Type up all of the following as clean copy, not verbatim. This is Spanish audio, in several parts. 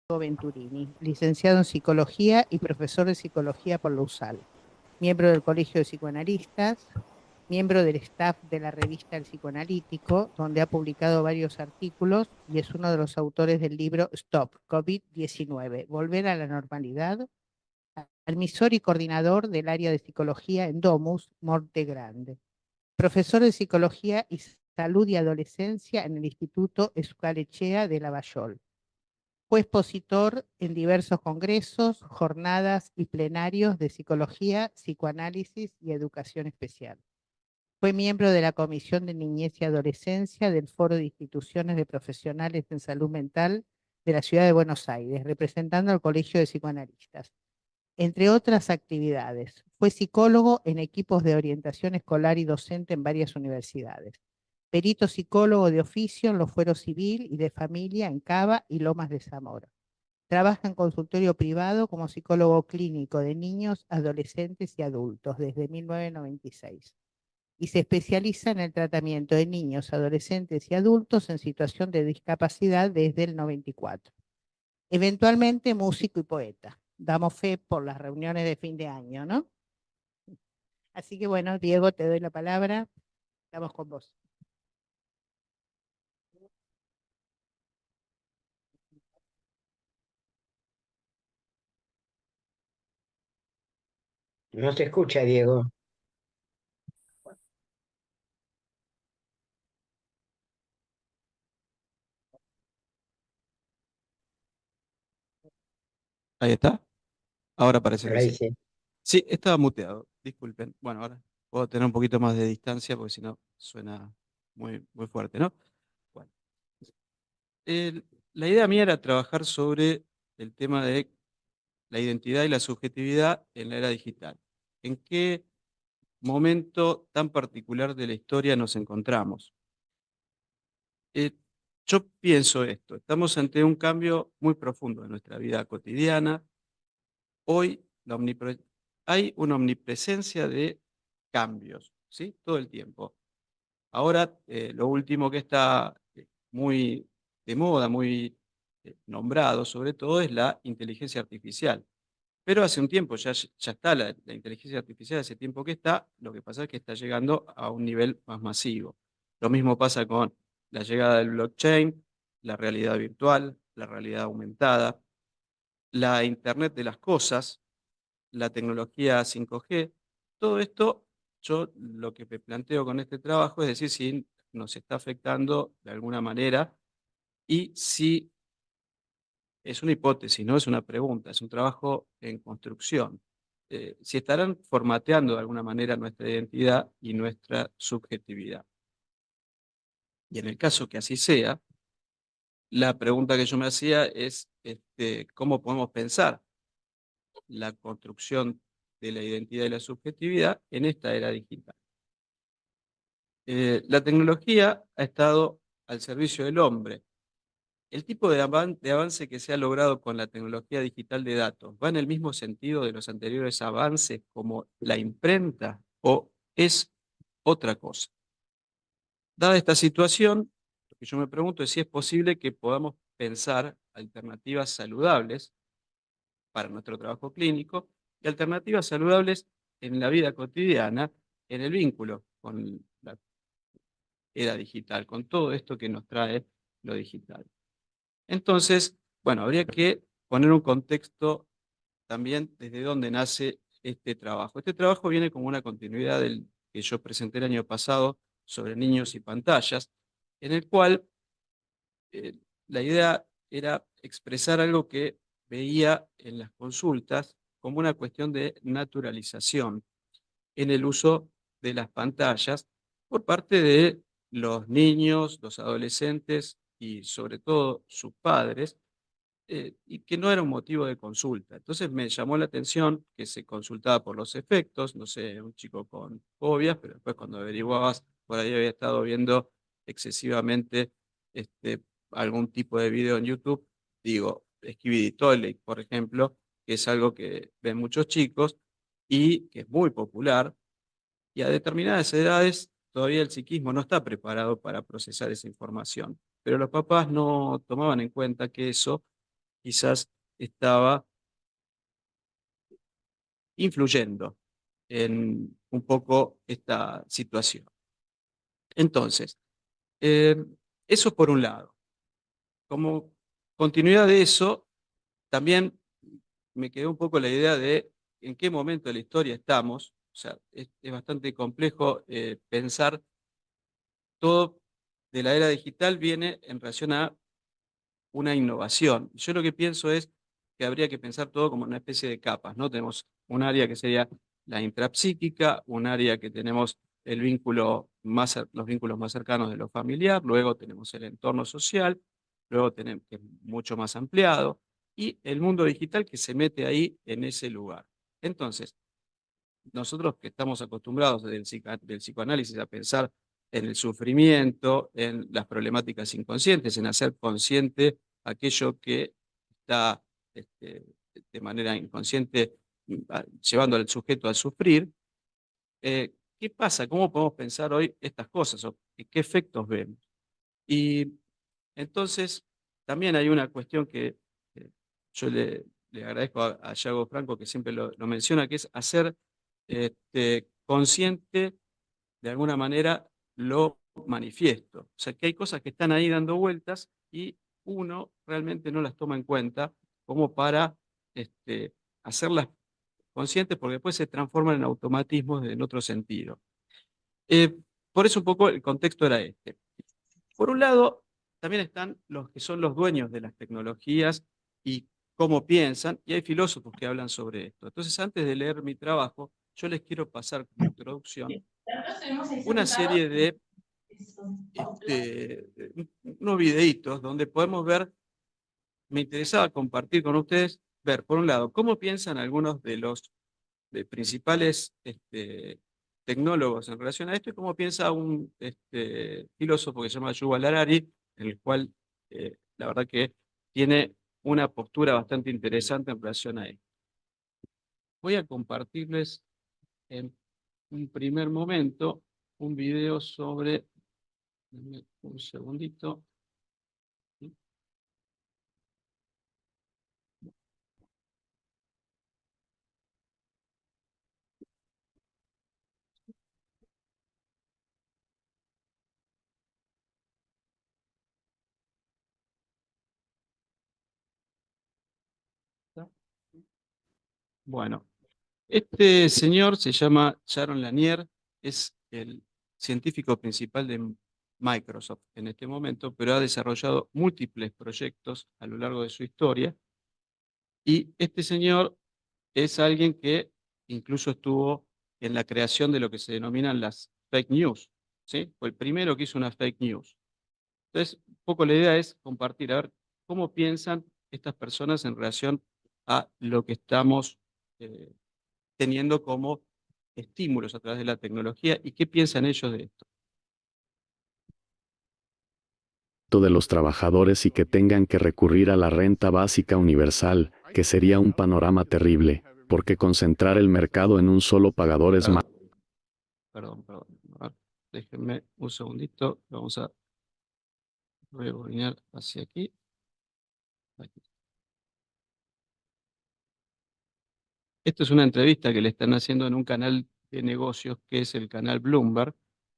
Venturini, licenciado en Psicología y profesor de Psicología por la USAL, miembro del Colegio de Psicoanalistas, miembro del staff de la revista El Psicoanalítico, donde ha publicado varios artículos y es uno de los autores del libro Stop, COVID-19, Volver a la Normalidad, admisor y coordinador del área de Psicología en Domus, Monte Grande, profesor de Psicología y Salud y Adolescencia en el Instituto Euskal-Etxea de Lavallol. Fue expositor en diversos congresos, jornadas y plenarios de psicología, psicoanálisis y educación especial. Fue miembro de la Comisión de Niñez y Adolescencia del Foro de Instituciones de Profesionales en Salud Mental de la Ciudad de Buenos Aires, representando al Colegio de Psicoanalistas. Entre otras actividades, fue psicólogo en equipos de orientación escolar y docente en varias universidades. Perito psicólogo de oficio en los fueros civil y de familia en Cava y Lomas de Zamora. Trabaja en consultorio privado como psicólogo clínico de niños, adolescentes y adultos desde 1996 y se especializa en el tratamiento de niños, adolescentes y adultos en situación de discapacidad desde el 94. Eventualmente músico y poeta. Damos fe por las reuniones de fin de año, ¿no? Así que bueno, Diego, te doy la palabra. Estamos con vos. No se escucha, Diego. Ahí está. Ahora parece Ahora que sí. dice, Sí, estaba muteado. Disculpen. Bueno, ahora puedo tener un poquito más de distancia porque si no suena muy fuerte, ¿no? Bueno, el- la idea mía era trabajar sobre el tema de la identidad y la subjetividad en la era digital. ¿En qué momento tan particular de la historia nos encontramos? Eh, yo pienso esto. Estamos ante un cambio muy profundo en nuestra vida cotidiana. Hoy hay una omnipresencia de cambios, ¿sí? Todo el tiempo. Ahora, lo último que está muy de moda, muy nombrado sobre todo, es la inteligencia artificial. Pero hace un tiempo ya está la inteligencia artificial, hace tiempo que está, lo que pasa es que está llegando a un nivel más masivo. Lo mismo pasa con la llegada del blockchain, la realidad virtual, la realidad aumentada, la Internet de las cosas, la tecnología 5G, todo esto, yo lo que me planteo con este trabajo es decir si nos está afectando de alguna manera y si es una hipótesis, no es una pregunta, es un trabajo en construcción. Si estarán formateando de alguna manera nuestra identidad y nuestra subjetividad. Y en el caso que así sea, la pregunta que yo me hacía es ¿cómo podemos pensar la construcción de la identidad y la subjetividad en esta era digital? La tecnología ha estado al servicio del hombre. El tipo de avance que se ha logrado con la tecnología digital de datos, ¿va en el mismo sentido de los anteriores avances como la imprenta o es otra cosa? Dada esta situación, lo que yo me pregunto es si es posible que podamos pensar alternativas saludables para nuestro trabajo clínico y alternativas saludables en la vida cotidiana, en el vínculo con la era digital, con todo esto que nos trae lo digital. Entonces, bueno, habría que poner un contexto también desde dónde nace este trabajo. Este trabajo viene como una continuidad del que yo presenté el año pasado sobre niños y pantallas, en el cual eh, la idea era expresar algo que veía en las consultas como una cuestión de naturalización en el uso de las pantallas por parte de los niños, los adolescentes y sobre todo sus padres, y que no era un motivo de consulta. Entonces me llamó la atención que se consultaba por los efectos, no sé, un chico con fobias, pero después cuando averiguabas, por ahí había estado viendo excesivamente este, algún tipo de video en YouTube, digo, Skibidi Toilet, por ejemplo, que es algo que ven muchos chicos y que es muy popular, y a determinadas edades todavía el psiquismo no está preparado para procesar esa información. Pero los papás no tomaban en cuenta que eso quizás estaba influyendo en un poco esta situación. Entonces, eso por un lado. Como continuidad de eso, también me quedó un poco la idea de en qué momento de la historia estamos. O sea, es bastante complejo pensar todo de la era digital viene en relación a una innovación. Yo lo que pienso es que habría que pensar todo como una especie de capas, ¿no? Tenemos un área que sería la intrapsíquica, un área que tenemos el vínculo los vínculos más cercanos de lo familiar, luego tenemos el entorno social, luego tenemos que es mucho más ampliado, y el mundo digital que se mete ahí en ese lugar. Entonces, nosotros que estamos acostumbrados del psicoanálisis a pensar en el sufrimiento, en las problemáticas inconscientes, en hacer consciente aquello que está de manera inconsciente llevando al sujeto a sufrir, ¿qué pasa? ¿Cómo podemos pensar hoy estas cosas? ¿O qué efectos vemos? Y entonces también hay una cuestión que yo le agradezco a Yago Franco, que siempre lo menciona, que es hacer consciente de alguna manera lo manifiesto. O sea, que hay cosas que están ahí dando vueltas y uno realmente no las toma en cuenta como para hacerlas conscientes, porque después se transforman en automatismos en otro sentido. Por eso un poco el contexto era este. Por un lado, también están los que son los dueños de las tecnologías y cómo piensan, y hay filósofos que hablan sobre esto. Entonces, antes de leer mi trabajo, yo les quiero pasar como introducción una serie de unos videitos donde podemos ver, me interesaba compartir con ustedes, ver, por un lado, cómo piensan algunos de los principales tecnólogos en relación a esto y cómo piensa un filósofo que se llama Yuval Harari, el cual la verdad que tiene una postura bastante interesante en relación a esto. Voy a compartirles en un primer momento un video sobre, un segundito. Bueno, este señor se llama Jaron Lanier, es el científico principal de Microsoft en este momento, pero ha desarrollado múltiples proyectos a lo largo de su historia. Y este señor es alguien que incluso estuvo en la creación de lo que se denominan las fake news, ¿sí? Fue el primero que hizo una fake news. Entonces, un poco la idea es compartir, a ver cómo piensan estas personas en relación a lo que estamos teniendo como estímulos a través de la tecnología y qué piensan ellos de esto. De los trabajadores y que tengan que recurrir a la renta básica universal, que sería un panorama terrible, porque concentrar el mercado en un solo pagador es más. Perdón. A ver, déjenme un segundito, vamos a rebobinar hacia aquí. Aquí. Esto es una entrevista que le están haciendo en un canal de negocios que es el canal Bloomberg,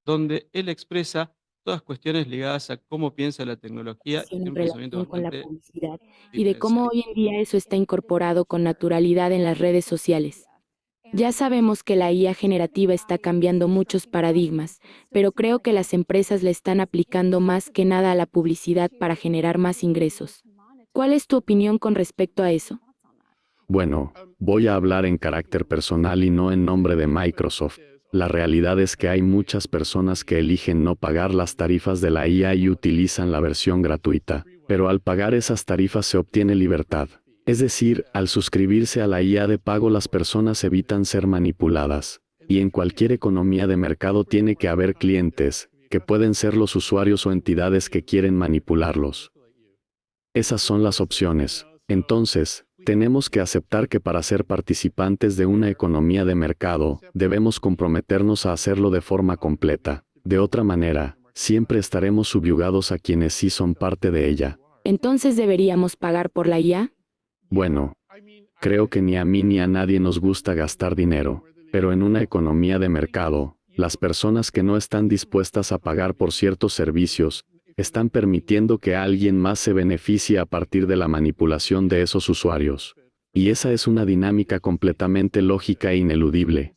donde él expresa todas cuestiones ligadas a cómo piensa la tecnología y tiene En un pensamiento relación con la bastante publicidad y de cómo diferenciado. hoy en día eso está incorporado con naturalidad en las redes sociales. Ya sabemos que la IA generativa está cambiando muchos paradigmas, pero creo que las empresas le están aplicando más que nada a la publicidad para generar más ingresos. ¿Cuál es tu opinión con respecto a eso? Bueno, voy a hablar en carácter personal y no en nombre de Microsoft. La realidad es que hay muchas personas que eligen no pagar las tarifas de la IA y utilizan la versión gratuita, pero al pagar esas tarifas se obtiene libertad. Es decir, al suscribirse a la IA de pago las personas evitan ser manipuladas. Y en cualquier economía de mercado tiene que haber clientes, que pueden ser los usuarios o entidades que quieren manipularlos. Esas son las opciones. Entonces, tenemos que aceptar que para ser participantes de una economía de mercado, debemos comprometernos a hacerlo de forma completa. De otra manera, siempre estaremos subyugados a quienes sí son parte de ella. Entonces deberíamos pagar por la IA. Bueno, creo que ni a mí ni a nadie nos gusta gastar dinero, pero en una economía de mercado, las personas que no están dispuestas a pagar por ciertos servicios, están permitiendo que alguien más se beneficie a partir de la manipulación de esos usuarios. Y esa es una dinámica completamente lógica e ineludible.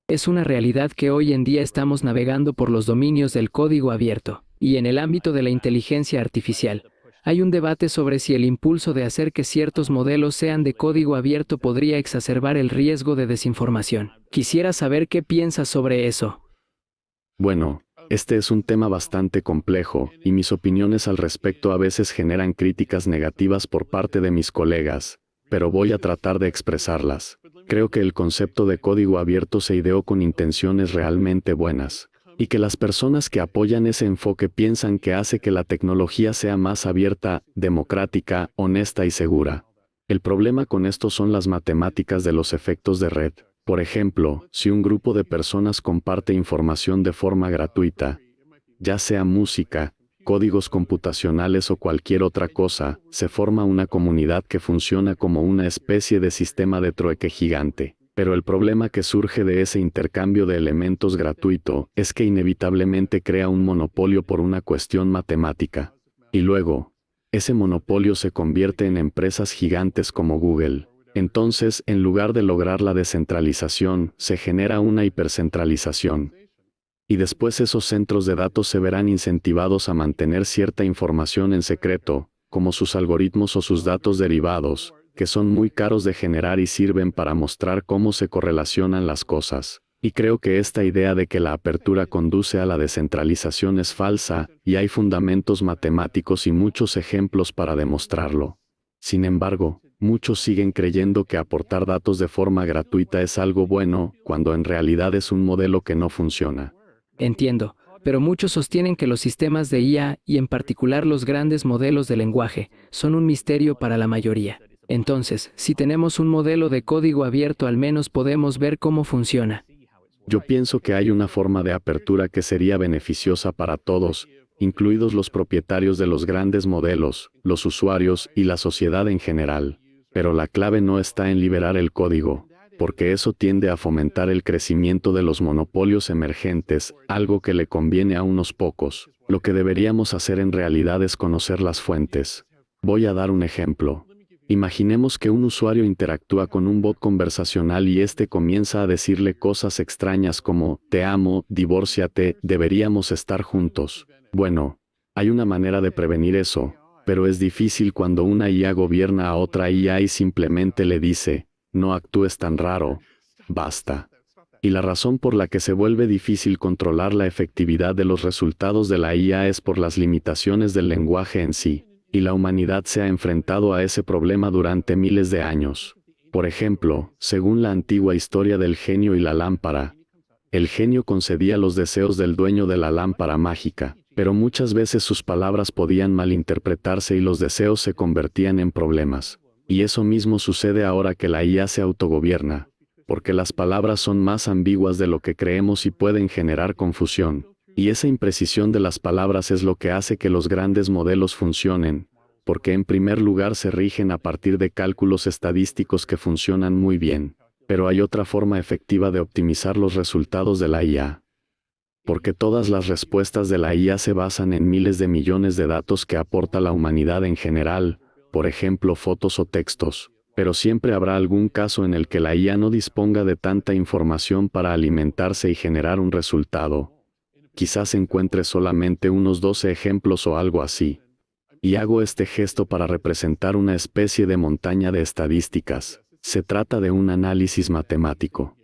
Es una realidad que hoy en día estamos navegando por los dominios del código abierto, y en el ámbito de la inteligencia artificial. Hay un debate sobre si el impulso de hacer que ciertos modelos sean de código abierto podría exacerbar el riesgo de desinformación. Quisiera saber qué piensas sobre eso. Bueno, este es un tema bastante complejo, y mis opiniones al respecto a veces generan críticas negativas por parte de mis colegas, pero voy a tratar de expresarlas. Creo que el concepto de código abierto se ideó con intenciones realmente buenas, y que las personas que apoyan ese enfoque piensan que hace que la tecnología sea más abierta, democrática, honesta y segura. El problema con esto son las matemáticas de los efectos de red. Por ejemplo, si un grupo de personas comparte información de forma gratuita, ya sea música, códigos computacionales o cualquier otra cosa, se forma una comunidad que funciona como una especie de sistema de trueque gigante. Pero el problema que surge de ese intercambio de elementos gratuito es que inevitablemente crea un monopolio por una cuestión matemática. Y luego, ese monopolio se convierte en empresas gigantes como Google. Entonces, en lugar de lograr la descentralización, se genera una hipercentralización. Y después esos centros de datos se verán incentivados a mantener cierta información en secreto, como sus algoritmos o sus datos derivados, que son muy caros de generar y sirven para mostrar cómo se correlacionan las cosas. Y creo que esta idea de que la apertura conduce a la descentralización es falsa, y hay fundamentos matemáticos y muchos ejemplos para demostrarlo. Sin embargo, muchos siguen creyendo que aportar datos de forma gratuita es algo bueno, cuando en realidad es un modelo que no funciona. Entiendo, pero muchos sostienen que los sistemas de IA, y en particular los grandes modelos de lenguaje, son un misterio para la mayoría. Entonces, si tenemos un modelo de código abierto, al menos podemos ver cómo funciona. Yo pienso que hay una forma de apertura que sería beneficiosa para todos, incluidos los propietarios de los grandes modelos, los usuarios y la sociedad en general. Pero la clave no está en liberar el código, porque eso tiende a fomentar el crecimiento de los monopolios emergentes, algo que le conviene a unos pocos. Lo que deberíamos hacer en realidad es conocer las fuentes. Voy a dar un ejemplo. Imaginemos que un usuario interactúa con un bot conversacional y este comienza a decirle cosas extrañas como, te amo, divórciate, deberíamos estar juntos. Bueno, hay una manera de prevenir eso, pero es difícil cuando una IA gobierna a otra IA y simplemente le dice, no actúes tan raro, basta. Y la razón por la que se vuelve difícil controlar la efectividad de los resultados de la IA es por las limitaciones del lenguaje en sí. Y la humanidad se ha enfrentado a ese problema durante miles de años. Por ejemplo, según la antigua historia del genio y la lámpara, el genio concedía los deseos del dueño de la lámpara mágica, pero muchas veces sus palabras podían malinterpretarse y los deseos se convertían en problemas. Y eso mismo sucede ahora que la IA se autogobierna, porque las palabras son más ambiguas de lo que creemos y pueden generar confusión. Y esa imprecisión de las palabras es lo que hace que los grandes modelos funcionen, porque en primer lugar se rigen a partir de cálculos estadísticos que funcionan muy bien. Pero hay otra forma efectiva de optimizar los resultados de la IA. Porque todas las respuestas de la IA se basan en miles de millones de datos que aporta la humanidad en general, por ejemplo fotos o textos. Pero siempre habrá algún caso en el que la IA no disponga de tanta información para alimentarse y generar un resultado. Quizás encuentre solamente unos 12 ejemplos o algo así. Y hago este gesto para representar una especie de montaña de estadísticas. Se trata de un análisis matemático.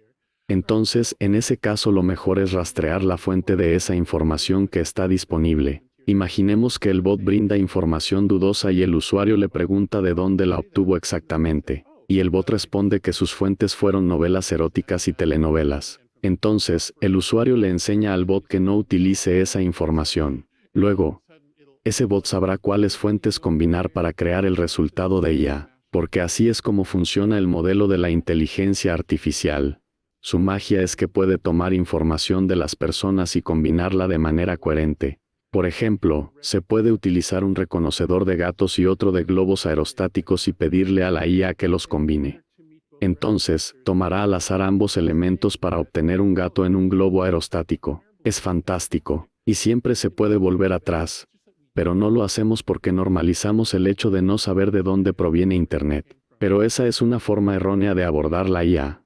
Entonces, en ese caso lo mejor es rastrear la fuente de esa información que está disponible. Imaginemos que el bot brinda información dudosa y el usuario le pregunta de dónde la obtuvo exactamente. Y el bot responde que sus fuentes fueron novelas eróticas y telenovelas. Entonces, el usuario le enseña al bot que no utilice esa información. Luego, ese bot sabrá cuáles fuentes combinar para crear el resultado de IA, porque así es como funciona el modelo de la inteligencia artificial. Su magia es que puede tomar información de las personas y combinarla de manera coherente. Por ejemplo, se puede utilizar un reconocedor de gatos y otro de globos aerostáticos y pedirle a la IA que los combine. Entonces, tomará al azar ambos elementos para obtener un gato en un globo aerostático. Es fantástico, y siempre se puede volver atrás. Pero no lo hacemos porque normalizamos el hecho de no saber de dónde proviene Internet. Pero esa es una forma errónea de abordar la IA.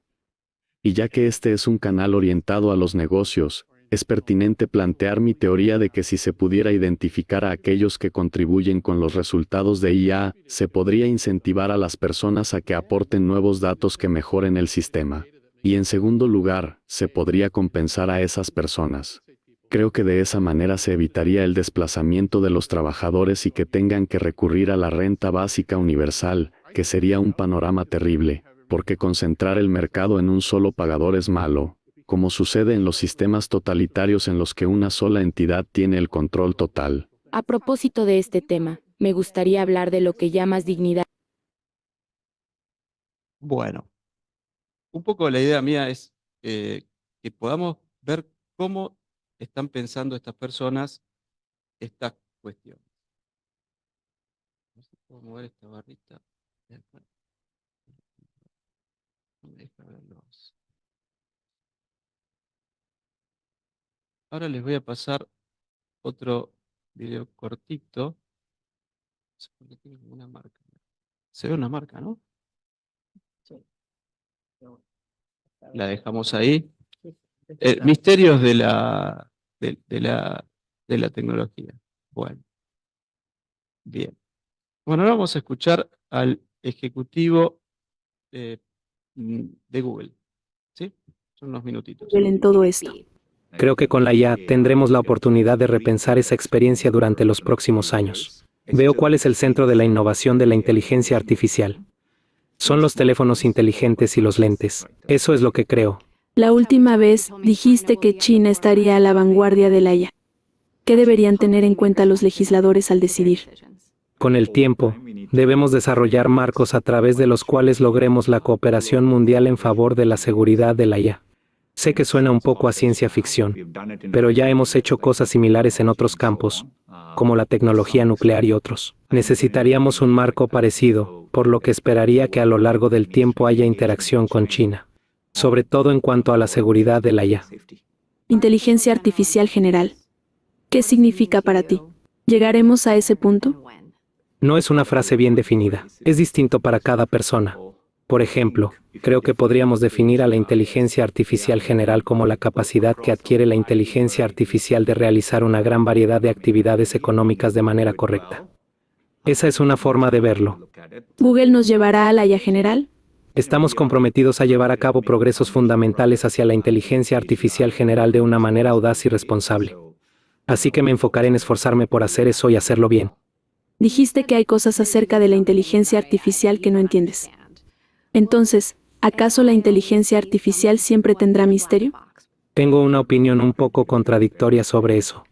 Y ya que este es un canal orientado a los negocios, es pertinente plantear mi teoría de que si se pudiera identificar a aquellos que contribuyen con los resultados de IA, se podría incentivar a las personas a que aporten nuevos datos que mejoren el sistema. Y en segundo lugar, se podría compensar a esas personas. Creo que de esa manera se evitaría el desplazamiento de los trabajadores y que tengan que recurrir a la renta básica universal, que sería un panorama terrible, porque concentrar el mercado en un solo pagador es malo, como sucede en los sistemas totalitarios en los que una sola entidad tiene el control total. A propósito de este tema, me gustaría hablar de lo que llamas dignidad. Bueno, un poco la idea mía es que podamos ver cómo están pensando estas personas estas cuestiones. No sé si puedo mover esta barrita. No me deja verlos. Ahora les voy a pasar otro video cortito. No sé por qué tiene como una marca. Se ve una marca, ¿no? La dejamos ahí. Misterios de la tecnología. Bueno, bien. Bueno, ahora vamos a escuchar al ejecutivo de Google. ¿Sí? Son unos minutitos. En todo esto. Creo que con la IA tendremos la oportunidad de repensar esa experiencia durante los próximos años. Veo cuál es el centro de la innovación de la inteligencia artificial. Son los teléfonos inteligentes y los lentes. Eso es lo que creo. La última vez dijiste que China estaría a la vanguardia de la IA. ¿Qué deberían tener en cuenta los legisladores al decidir? Con el tiempo, debemos desarrollar marcos a través de los cuales logremos la cooperación mundial en favor de la seguridad de la IA. Sé que suena un poco a ciencia ficción, pero ya hemos hecho cosas similares en otros campos, como la tecnología nuclear y otros. Necesitaríamos un marco parecido, por lo que esperaría que a lo largo del tiempo haya interacción con China, sobre todo en cuanto a la seguridad de la IA. Inteligencia artificial general. ¿Qué significa para ti? ¿Llegaremos a ese punto? No es una frase bien definida, es distinto para cada persona. Por ejemplo, creo que podríamos definir a la inteligencia artificial general como la capacidad que adquiere la inteligencia artificial de realizar una gran variedad de actividades económicas de manera correcta. Esa es una forma de verlo. ¿Google nos llevará a la IA general? Estamos comprometidos a llevar a cabo progresos fundamentales hacia la inteligencia artificial general de una manera audaz y responsable. Así que me enfocaré en esforzarme por hacer eso y hacerlo bien. Dijiste que hay cosas acerca de la inteligencia artificial que no entiendes. Entonces, ¿acaso la inteligencia artificial siempre tendrá misterio? Tengo una opinión un poco contradictoria sobre eso.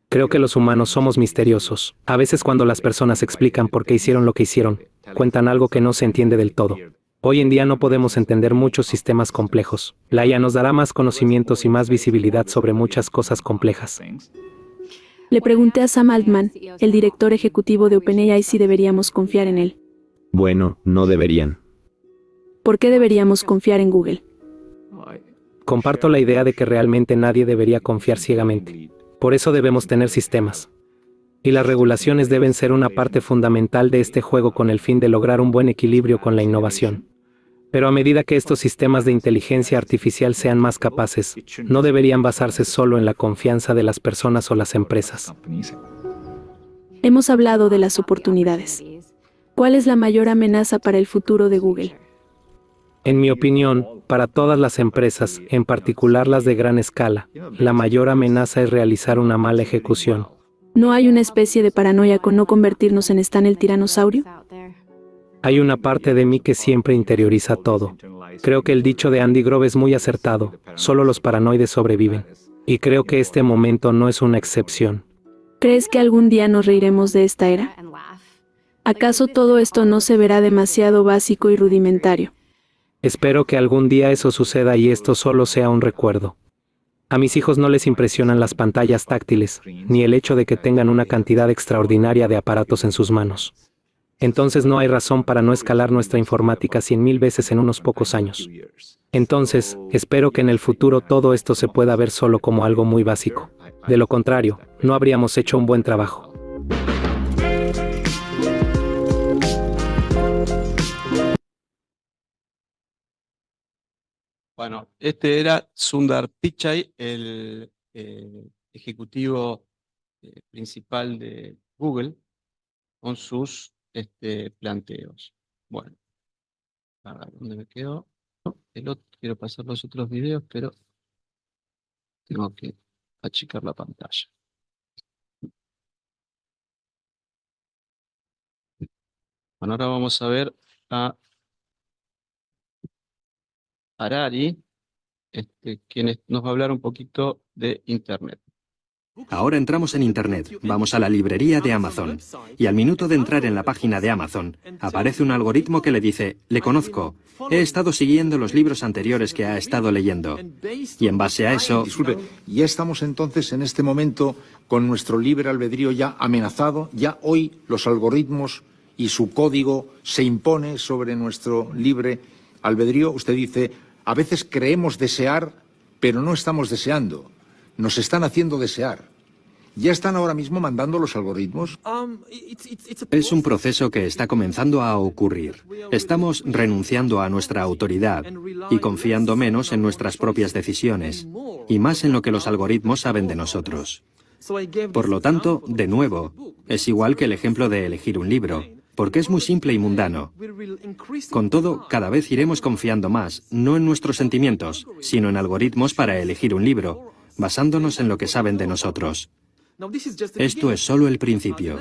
Creo que los humanos somos misteriosos. A veces cuando las personas explican por qué hicieron lo que hicieron, cuentan algo que no se entiende del todo. Hoy en día no podemos entender muchos sistemas complejos. La IA nos dará más conocimientos y más visibilidad sobre muchas cosas complejas. Le pregunté a Sam Altman, el director ejecutivo de OpenAI, si deberíamos confiar en él. Bueno, no deberían. ¿Por qué deberíamos confiar en Google? Comparto la idea de que realmente nadie debería confiar ciegamente. Por eso debemos tener sistemas. Y las regulaciones deben ser una parte fundamental de este juego con el fin de lograr un buen equilibrio con la innovación. Pero a medida que estos sistemas de inteligencia artificial sean más capaces, no deberían basarse solo en la confianza de las personas o las empresas. Hemos hablado de las oportunidades. ¿Cuál es la mayor amenaza para el futuro de Google? En mi opinión, para todas las empresas, en particular las de gran escala, la mayor amenaza es realizar una mala ejecución. ¿No hay una especie de paranoia con no convertirnos en Stan el tiranosaurio? Hay una parte de mí que siempre interioriza todo. Creo que el dicho de Andy Grove es muy acertado, solo los paranoides sobreviven. Y creo que este momento no es una excepción. ¿Crees que algún día nos reiremos de esta era? ¿Acaso todo esto no se verá demasiado básico y rudimentario? Espero que algún día eso suceda y esto solo sea un recuerdo. A mis hijos no les impresionan las pantallas táctiles, ni el hecho de que tengan una cantidad extraordinaria de aparatos en sus manos. Entonces no hay razón para no escalar nuestra informática 100.000 veces en unos pocos años. Entonces, espero que en el futuro todo esto se pueda ver solo como algo muy básico. De lo contrario, no habríamos hecho un buen trabajo. Bueno, este era Sundar Pichai, el ejecutivo principal de Google, con sus planteos. Bueno, a ver, ¿dónde me quedo? Quiero pasar los otros videos, pero tengo que achicar la pantalla. Bueno, ahora vamos a ver a Harari, quien nos va a hablar un poquito de Internet. Ahora entramos en Internet, vamos a la librería de Amazon, y al minuto de entrar en la página de Amazon, aparece un algoritmo que le dice, le conozco, he estado siguiendo los libros anteriores que ha estado leyendo, y en base a eso... Disculpe, ya estamos entonces en este momento con nuestro libre albedrío ya amenazado, ya hoy los algoritmos y su código se impone sobre nuestro libre albedrío. Usted dice, a veces creemos desear, pero no estamos deseando. Nos están haciendo desear. ¿Ya están ahora mismo mandando los algoritmos? Es un proceso que está comenzando a ocurrir. Estamos renunciando a nuestra autoridad y confiando menos en nuestras propias decisiones y más en lo que los algoritmos saben de nosotros. Por lo tanto, de nuevo, es igual que el ejemplo de elegir un libro, porque es muy simple y mundano. Con todo, cada vez iremos confiando más, no en nuestros sentimientos, sino en algoritmos para elegir un libro, basándonos en lo que saben de nosotros. Esto es solo el principio.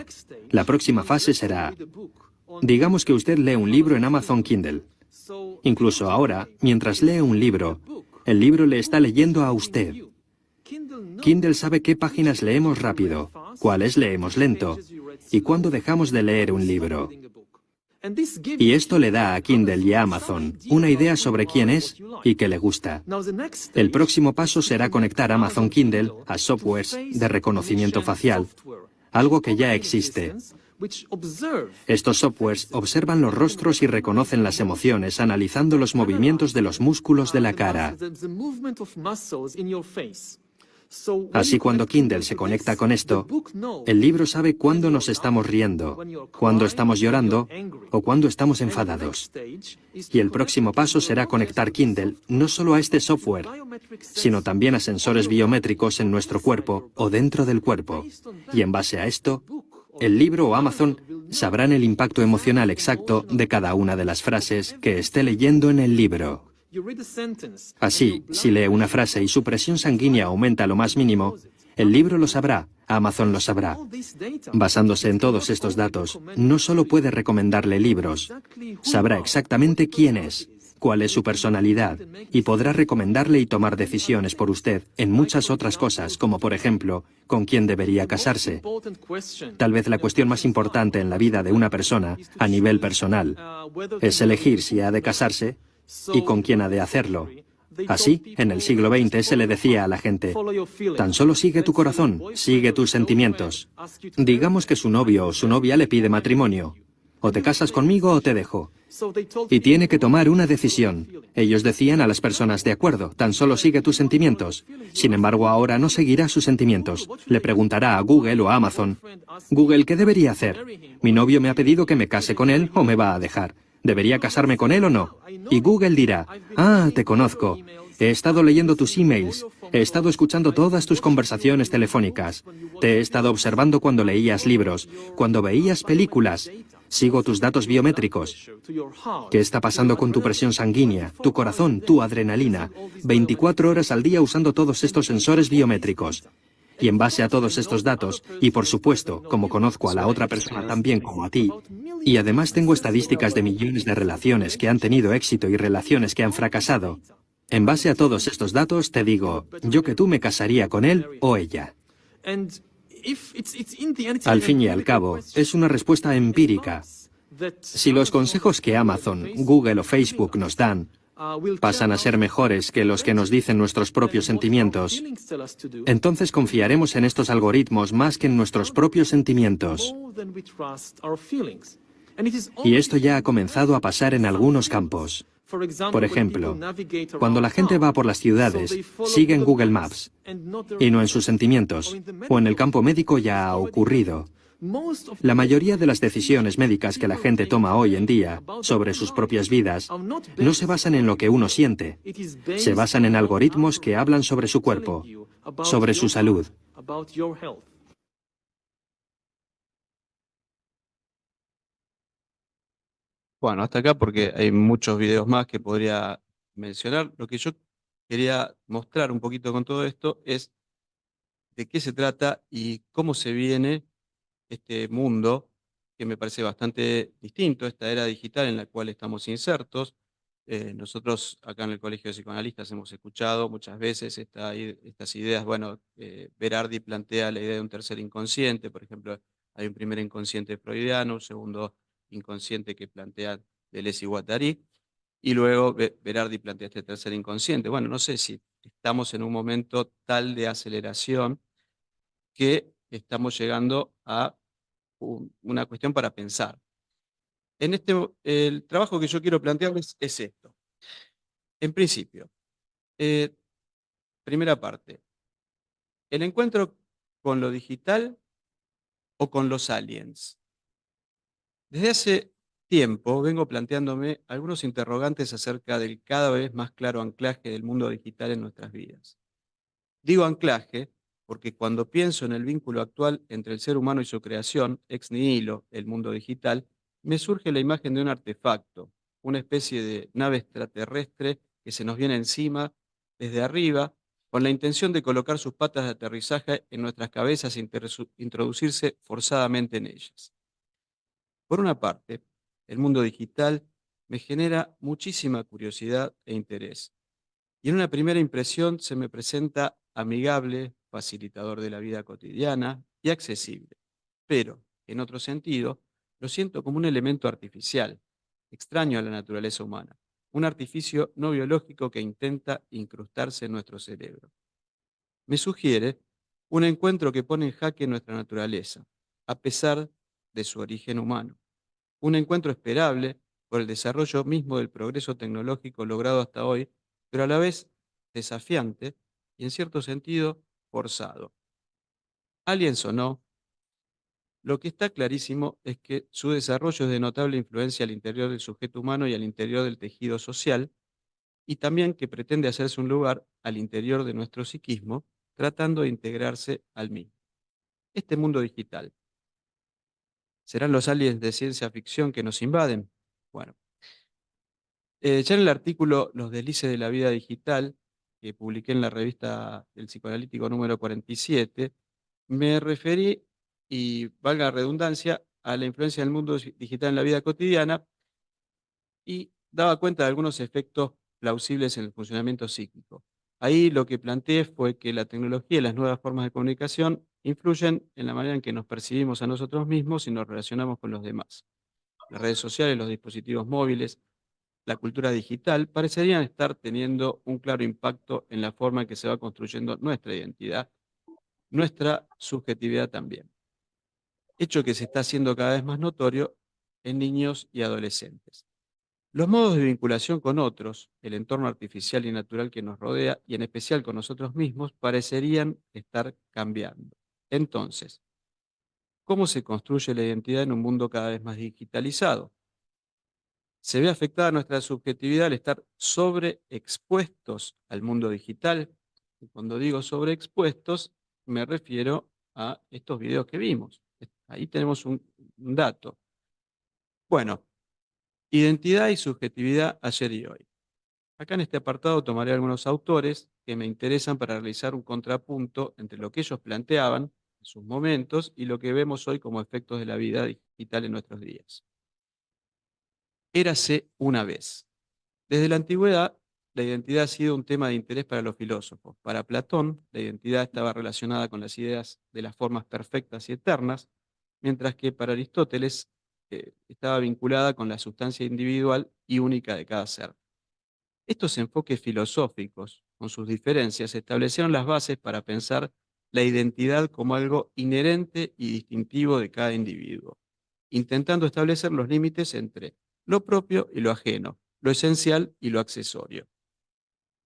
La próxima fase será, digamos que usted lee un libro en Amazon Kindle. Incluso ahora, mientras lee un libro, el libro le está leyendo a usted. Kindle sabe qué páginas leemos rápido, cuáles leemos lento, y cuándo dejamos de leer un libro. Y esto le da a Kindle y a Amazon una idea sobre quién es y qué le gusta. El próximo paso será conectar Amazon Kindle a softwares de reconocimiento facial, algo que ya existe. Estos softwares observan los rostros y reconocen las emociones analizando los movimientos de los músculos de la cara. Así, cuando Kindle se conecta con esto, el libro sabe cuándo nos estamos riendo, cuándo estamos llorando o cuándo estamos enfadados. Y el próximo paso será conectar Kindle no solo a este software, sino también a sensores biométricos en nuestro cuerpo o dentro del cuerpo. Y en base a esto, el libro o Amazon sabrán el impacto emocional exacto de cada una de las frases que esté leyendo en el libro. Así, si lee una frase y su presión sanguínea aumenta lo más mínimo, el libro lo sabrá, Amazon lo sabrá. Basándose en todos estos datos, no solo puede recomendarle libros, sabrá exactamente quién es, cuál es su personalidad, y podrá recomendarle y tomar decisiones por usted en muchas otras cosas, como por ejemplo, con quién debería casarse. Tal vez la cuestión más importante en la vida de una persona, a nivel personal, es elegir si ha de casarse y con quién ha de hacerlo. Así, en el siglo XX se le decía a la gente, tan solo sigue tu corazón, sigue tus sentimientos. Digamos que su novio o su novia le pide matrimonio. O te casas conmigo o te dejo. Y tiene que tomar una decisión. Ellos decían a las personas, de acuerdo, tan solo sigue tus sentimientos. Sin embargo, ahora no seguirá sus sentimientos. Le preguntará a Google o a Amazon, Google, ¿qué debería hacer? Mi novio me ha pedido que me case con él o me va a dejar. ¿Debería casarme con él o no? Y Google dirá, ah, te conozco. He estado leyendo tus emails. He estado escuchando todas tus conversaciones telefónicas. Te he estado observando cuando leías libros, cuando veías películas. Sigo tus datos biométricos. ¿Qué está pasando con tu presión sanguínea, tu corazón, tu adrenalina? 24 horas al día usando todos estos sensores biométricos. Y en base a todos estos datos, y por supuesto, como conozco a la otra persona tan bien como a ti, y además tengo estadísticas de millones de relaciones que han tenido éxito y relaciones que han fracasado, en base a todos estos datos te digo, yo que tú me casaría con él o ella. Al fin y al cabo, es una respuesta empírica. Si los consejos que Amazon, Google o Facebook nos dan pasan a ser mejores que los que nos dicen nuestros propios sentimientos, entonces confiaremos en estos algoritmos más que en nuestros propios sentimientos. Y esto ya ha comenzado a pasar en algunos campos. Por ejemplo, cuando la gente va por las ciudades, sigue en Google Maps y no en sus sentimientos, o en el campo médico ya ha ocurrido. La mayoría de las decisiones médicas que la gente toma hoy en día sobre sus propias vidas no se basan en lo que uno siente, se basan en algoritmos que hablan sobre su cuerpo, sobre su salud. Bueno, hasta acá porque hay muchos videos más que podría mencionar. Lo que yo quería mostrar un poquito con todo esto es de qué se trata y cómo se viene este mundo, que me parece bastante distinto, esta era digital en la cual estamos insertos. Nosotros acá en el Colegio de Psicoanalistas hemos escuchado muchas veces estas ideas. Bueno, Berardi plantea la idea de un tercer inconsciente, por ejemplo, hay un primer inconsciente freudiano, un segundo inconsciente que plantea Deleuze y Guattari, y luego Berardi plantea este tercer inconsciente. Bueno, no sé si estamos en un momento tal de aceleración que estamos llegando a una cuestión para pensar. El trabajo que yo quiero plantearles es esto. En principio, primera parte, el encuentro con lo digital o con los aliens. Desde hace tiempo vengo planteándome algunos interrogantes acerca del cada vez más claro anclaje del mundo digital en nuestras vidas. Digo anclaje porque cuando pienso en el vínculo actual entre el ser humano y su creación, ex nihilo, el mundo digital, me surge la imagen de un artefacto, una especie de nave extraterrestre que se nos viene encima desde arriba, con la intención de colocar sus patas de aterrizaje en nuestras cabezas e introducirse forzadamente en ellas. Por una parte, el mundo digital me genera muchísima curiosidad e interés. Y en una primera impresión se me presenta amigable, facilitador de la vida cotidiana y accesible. Pero, en otro sentido, lo siento como un elemento artificial, extraño a la naturaleza humana, un artificio no biológico que intenta incrustarse en nuestro cerebro. Me sugiere un encuentro que pone en jaque nuestra naturaleza, a pesar de su origen humano. Un encuentro esperable por el desarrollo mismo del progreso tecnológico logrado hasta hoy, pero a la vez desafiante y en cierto sentido forzado. Aliens o no, lo que está clarísimo es que su desarrollo es de notable influencia al interior del sujeto humano y al interior del tejido social, y también que pretende hacerse un lugar al interior de nuestro psiquismo, tratando de integrarse al mismo. Este mundo digital, ¿serán los aliens de ciencia ficción que nos invaden? Bueno, ya en el artículo Los deslices de la vida digital, que publiqué en la revista El Psicoanalítico número 47, me referí, y valga la redundancia, a la influencia del mundo digital en la vida cotidiana y daba cuenta de algunos efectos plausibles en el funcionamiento psíquico. Ahí lo que planteé fue que la tecnología y las nuevas formas de comunicación influyen en la manera en que nos percibimos a nosotros mismos y nos relacionamos con los demás. Las redes sociales, los dispositivos móviles, la cultura digital parecerían estar teniendo un claro impacto en la forma en que se va construyendo nuestra identidad, nuestra subjetividad también. Hecho que se está haciendo cada vez más notorio en niños y adolescentes. Los modos de vinculación con otros, el entorno artificial y natural que nos rodea, y en especial con nosotros mismos, parecerían estar cambiando. Entonces, ¿cómo se construye la identidad en un mundo cada vez más digitalizado? ¿Se ve afectada nuestra subjetividad al estar sobreexpuestos al mundo digital? Y cuando digo sobreexpuestos, me refiero a estos videos que vimos. Ahí tenemos un dato. Bueno, identidad y subjetividad ayer y hoy. Acá en este apartado tomaré algunos autores que me interesan para realizar un contrapunto entre lo que ellos planteaban en sus momentos y lo que vemos hoy como efectos de la vida digital en nuestros días. Érase una vez. Desde la antigüedad, la identidad ha sido un tema de interés para los filósofos. Para Platón, la identidad estaba relacionada con las ideas de las formas perfectas y eternas, mientras que para Aristóteles estaba vinculada con la sustancia individual y única de cada ser. Estos enfoques filosóficos, con sus diferencias, establecieron las bases para pensar la identidad como algo inherente y distintivo de cada individuo, intentando establecer los límites entre lo propio y lo ajeno, lo esencial y lo accesorio.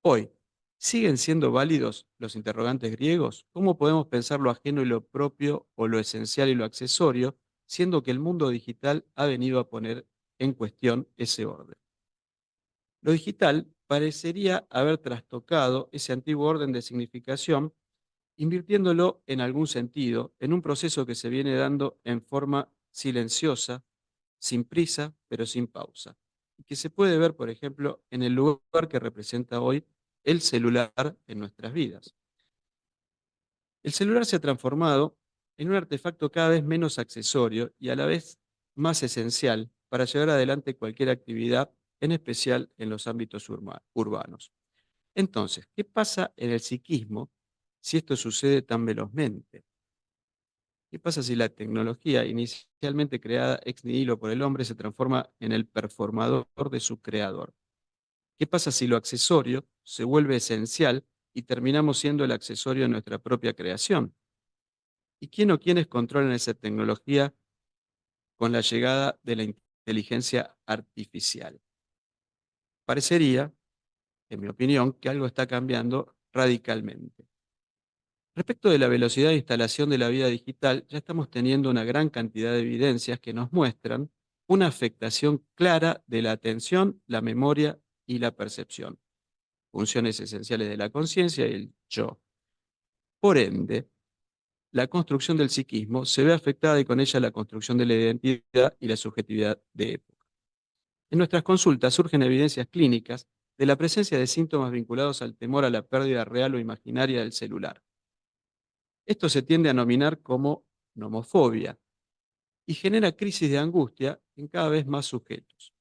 Hoy, ¿siguen siendo válidos los interrogantes griegos? ¿Cómo podemos pensar lo ajeno y lo propio o lo esencial y lo accesorio, siendo que el mundo digital ha venido a poner en cuestión ese orden? Lo digital parecería haber trastocado ese antiguo orden de significación, invirtiéndolo en algún sentido, en un proceso que se viene dando en forma silenciosa, sin prisa, pero sin pausa, y que se puede ver, por ejemplo, en el lugar que representa hoy el celular en nuestras vidas. El celular se ha transformado en un artefacto cada vez menos accesorio y a la vez más esencial para llevar adelante cualquier actividad, en especial en los ámbitos urbanos. Entonces, ¿qué pasa en el psiquismo si esto sucede tan velozmente? ¿Qué pasa si la tecnología, inicialmente creada ex nihilo por el hombre, se transforma en el performador de su creador? ¿Qué pasa si lo accesorio se vuelve esencial y terminamos siendo el accesorio de nuestra propia creación? ¿Y quién o quiénes controlan esa tecnología con la llegada de la inteligencia artificial? Parecería, en mi opinión, que algo está cambiando radicalmente. Respecto de la velocidad de instalación de la vida digital, ya estamos teniendo una gran cantidad de evidencias que nos muestran una afectación clara de la atención, la memoria y la percepción, funciones esenciales de la conciencia y el yo. Por ende, la construcción del psiquismo se ve afectada y con ella la construcción de la identidad y la subjetividad de época. En nuestras consultas surgen evidencias clínicas de la presencia de síntomas vinculados al temor a la pérdida real o imaginaria del celular. Esto se tiende a nominar como nomofobia y genera crisis de angustia en cada vez más sujetos.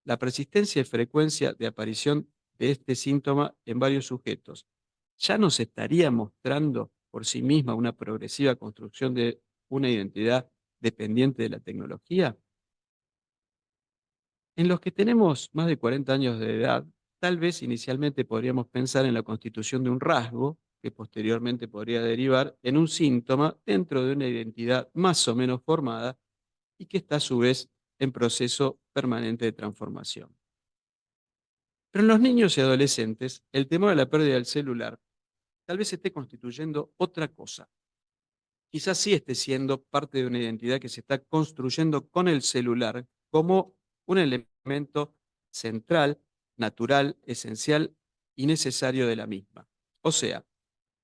La persistencia y frecuencia de aparición de este síntoma en varios sujetos ya nos estaría mostrando por sí misma una progresiva construcción de una identidad dependiente de la tecnología. En los que tenemos más de 40 años de edad, tal vez inicialmente podríamos pensar en la constitución de un rasgo que posteriormente podría derivar en un síntoma dentro de una identidad más o menos formada y que está a su vez en proceso permanente de transformación. Pero en los niños y adolescentes, el temor a la pérdida del celular tal vez esté constituyendo otra cosa. Quizás sí esté siendo parte de una identidad que se está construyendo con el celular como un elemento central, natural, esencial y necesario de la misma. O sea,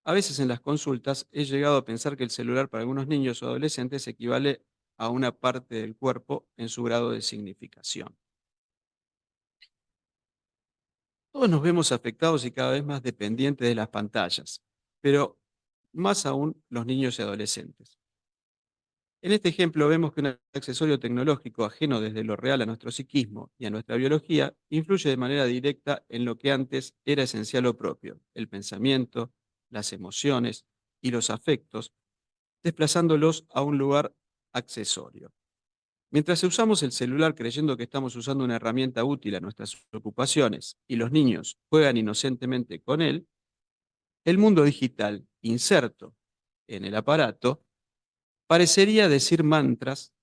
a veces en las consultas he llegado a pensar que el celular para algunos niños o adolescentes equivale a una parte del cuerpo en su grado de significación. Todos nos vemos afectados y cada vez más dependientes de las pantallas, pero más aún los niños y adolescentes. En este ejemplo vemos que un accesorio tecnológico ajeno desde lo real a nuestro psiquismo y a nuestra biología influye de manera directa en lo que antes era esencial o propio, el pensamiento, las emociones y los afectos, desplazándolos a un lugar accesorio. Mientras usamos el celular creyendo que estamos usando una herramienta útil a nuestras ocupaciones y los niños juegan inocentemente con él, el mundo digital inserto en el aparato parecería decir mantras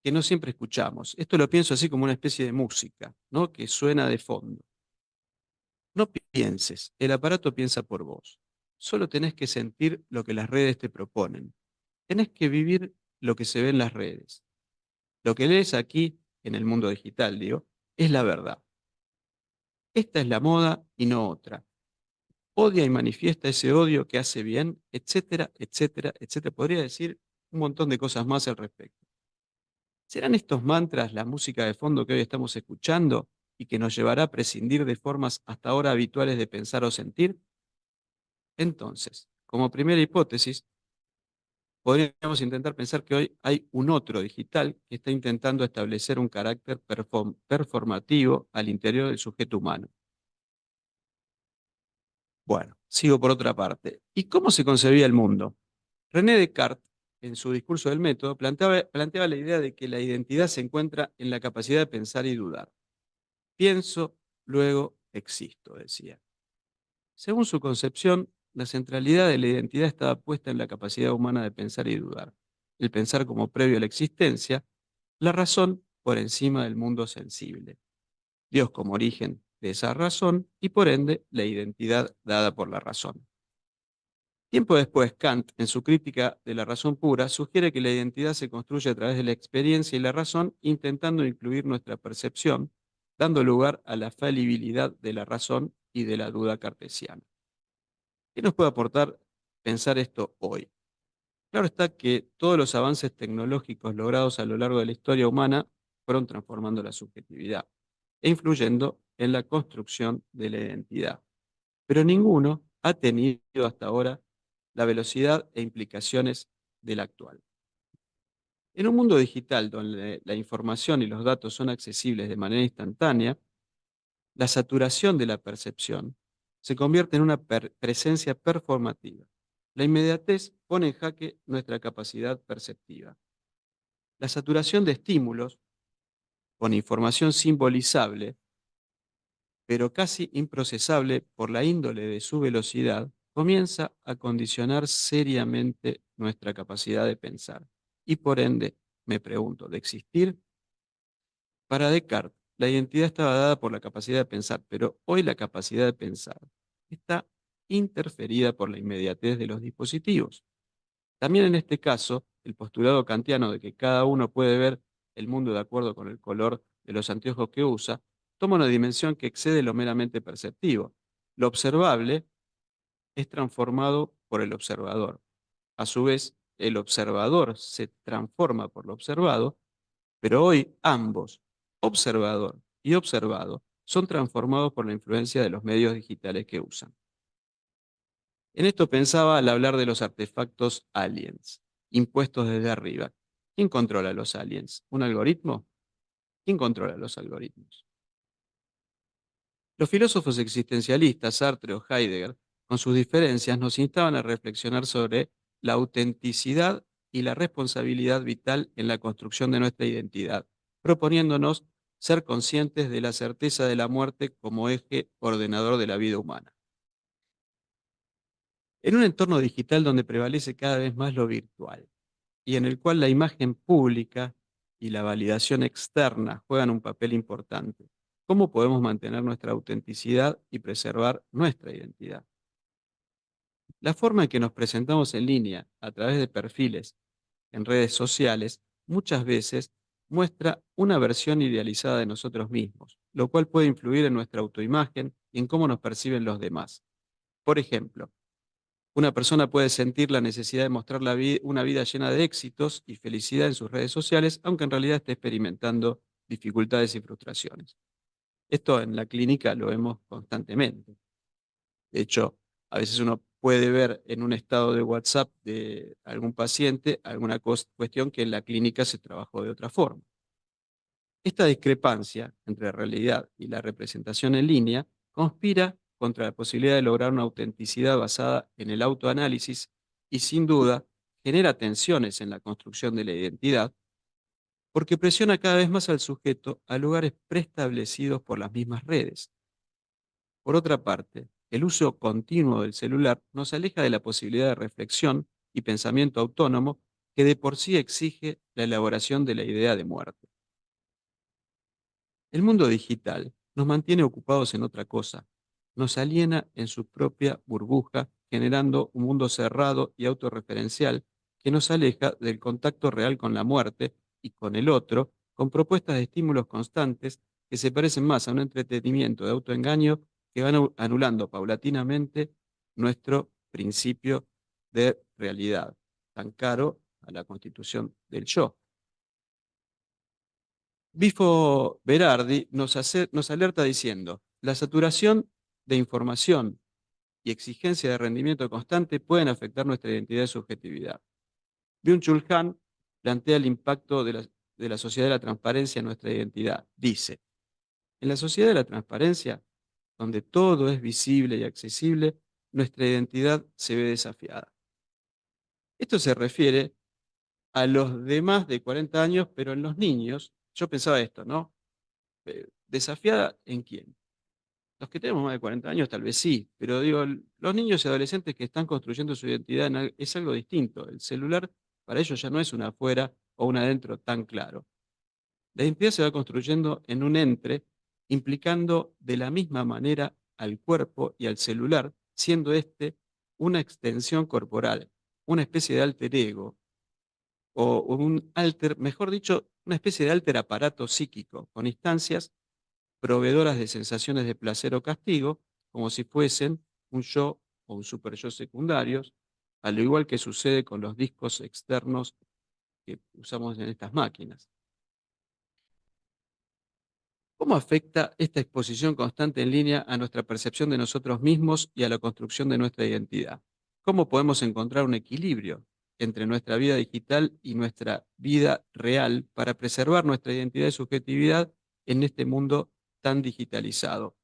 que no siempre escuchamos. Esto lo pienso así como una especie de música, ¿no? Que suena de fondo. No pienses, el aparato piensa por vos. Solo tenés que sentir lo que las redes te proponen. Tenés que vivir lo que se ve en las redes. Lo que lees aquí, en el mundo digital, digo, es la verdad. Esta es la moda y no otra. Odia y manifiesta ese odio que hace bien, etcétera, etcétera, etcétera. Podría decir un montón de cosas más al respecto. ¿Serán estos mantras la música de fondo que hoy estamos escuchando y que nos llevará a prescindir de formas hasta ahora habituales de pensar o sentir? Entonces, como primera hipótesis, podríamos intentar pensar que hoy hay un otro digital que está intentando establecer un carácter performativo al interior del sujeto humano. Bueno, sigo por otra parte. ¿Y cómo se concebía el mundo? René Descartes, en su discurso del método, planteaba la idea de que la identidad se encuentra en la capacidad de pensar y dudar. Pienso, luego existo, decía. Según su concepción, la centralidad de la identidad estaba puesta en la capacidad humana de pensar y dudar, el pensar como previo a la existencia, la razón por encima del mundo sensible, Dios como origen de esa razón y por ende la identidad dada por la razón. Tiempo después, Kant, en su crítica de la razón pura, sugiere que la identidad se construye a través de la experiencia y la razón, intentando incluir nuestra percepción, dando lugar a la falibilidad de la razón y de la duda cartesiana. ¿Qué nos puede aportar pensar esto hoy? Claro está que todos los avances tecnológicos logrados a lo largo de la historia humana fueron transformando la subjetividad e influyendo en la construcción de la identidad. Pero ninguno ha tenido hasta ahora la velocidad e implicaciones del actual. En un mundo digital donde la información y los datos son accesibles de manera instantánea, la saturación de la percepción se convierte en una presencia performativa. La inmediatez pone en jaque nuestra capacidad perceptiva. La saturación de estímulos, con información simbolizable, pero casi improcesable por la índole de su velocidad, comienza a condicionar seriamente nuestra capacidad de pensar. Y por ende, me pregunto, ¿de existir? Para Descartes, la identidad estaba dada por la capacidad de pensar, pero hoy la capacidad de pensar está interferida por la inmediatez de los dispositivos. También en este caso, el postulado kantiano de que cada uno puede ver el mundo de acuerdo con el color de los anteojos que usa, toma una dimensión que excede lo meramente perceptivo. Lo observable es transformado por el observador. A su vez, el observador se transforma por lo observado, pero hoy ambos, observador y observado, son transformados por la influencia de los medios digitales que usan. En esto pensaba al hablar de los artefactos aliens, impuestos desde arriba. ¿Quién controla los aliens? ¿Un algoritmo? ¿Quién controla los algoritmos? Los filósofos existencialistas, Sartre o Heidegger, con sus diferencias, nos instaban a reflexionar sobre la autenticidad y la responsabilidad vital en la construcción de nuestra identidad, proponiéndonos ser conscientes de la certeza de la muerte como eje ordenador de la vida humana. En un entorno digital donde prevalece cada vez más lo virtual y en el cual la imagen pública y la validación externa juegan un papel importante, ¿cómo podemos mantener nuestra autenticidad y preservar nuestra identidad? La forma en que nos presentamos en línea a través de perfiles en redes sociales muchas veces muestra una versión idealizada de nosotros mismos, lo cual puede influir en nuestra autoimagen y en cómo nos perciben los demás. Por ejemplo, una persona puede sentir la necesidad de mostrar una vida llena de éxitos y felicidad en sus redes sociales, aunque en realidad esté experimentando dificultades y frustraciones. Esto en la clínica lo vemos constantemente. De hecho, a veces uno puede ver en un estado de WhatsApp de algún paciente alguna cuestión que en la clínica se trabajó de otra forma. Esta discrepancia entre la realidad y la representación en línea conspira contra la posibilidad de lograr una autenticidad basada en el autoanálisis y, sin duda, genera tensiones en la construcción de la identidad porque presiona cada vez más al sujeto a lugares preestablecidos por las mismas redes. Por otra parte, el uso continuo del celular nos aleja de la posibilidad de reflexión y pensamiento autónomo que de por sí exige la elaboración de la idea de muerte. El mundo digital nos mantiene ocupados en otra cosa, nos aliena en su propia burbuja, generando un mundo cerrado y autorreferencial que nos aleja del contacto real con la muerte y con el otro, con propuestas de estímulos constantes que se parecen más a un entretenimiento de autoengaño que van anulando paulatinamente nuestro principio de realidad, tan caro a la constitución del yo. Bifo Berardi nos alerta diciendo, la saturación de información y exigencia de rendimiento constante pueden afectar nuestra identidad y subjetividad. Byung-Chul Han plantea el impacto de la sociedad de la transparencia en nuestra identidad. Dice, en la sociedad de la transparencia, donde todo es visible y accesible, nuestra identidad se ve desafiada. Esto se refiere a los de más de 40 años, pero en los niños, yo pensaba esto, ¿no? ¿Desafiada en quién? Los que tenemos más de 40 años tal vez sí, pero digo, los niños y adolescentes que están construyendo su identidad es algo distinto. El celular para ellos ya no es un afuera o un adentro tan claro. La identidad se va construyendo en un entre, implicando de la misma manera al cuerpo y al celular, siendo este una extensión corporal, una especie de alter ego, o un alter, mejor dicho, una especie de alter aparato psíquico, con instancias proveedoras de sensaciones de placer o castigo, como si fuesen un yo o un superyo secundarios, al igual que sucede con los discos externos que usamos en estas máquinas. ¿Cómo afecta esta exposición constante en línea a nuestra percepción de nosotros mismos y a la construcción de nuestra identidad? ¿Cómo podemos encontrar un equilibrio entre nuestra vida digital y nuestra vida real para preservar nuestra identidad y subjetividad en este mundo tan digitalizado?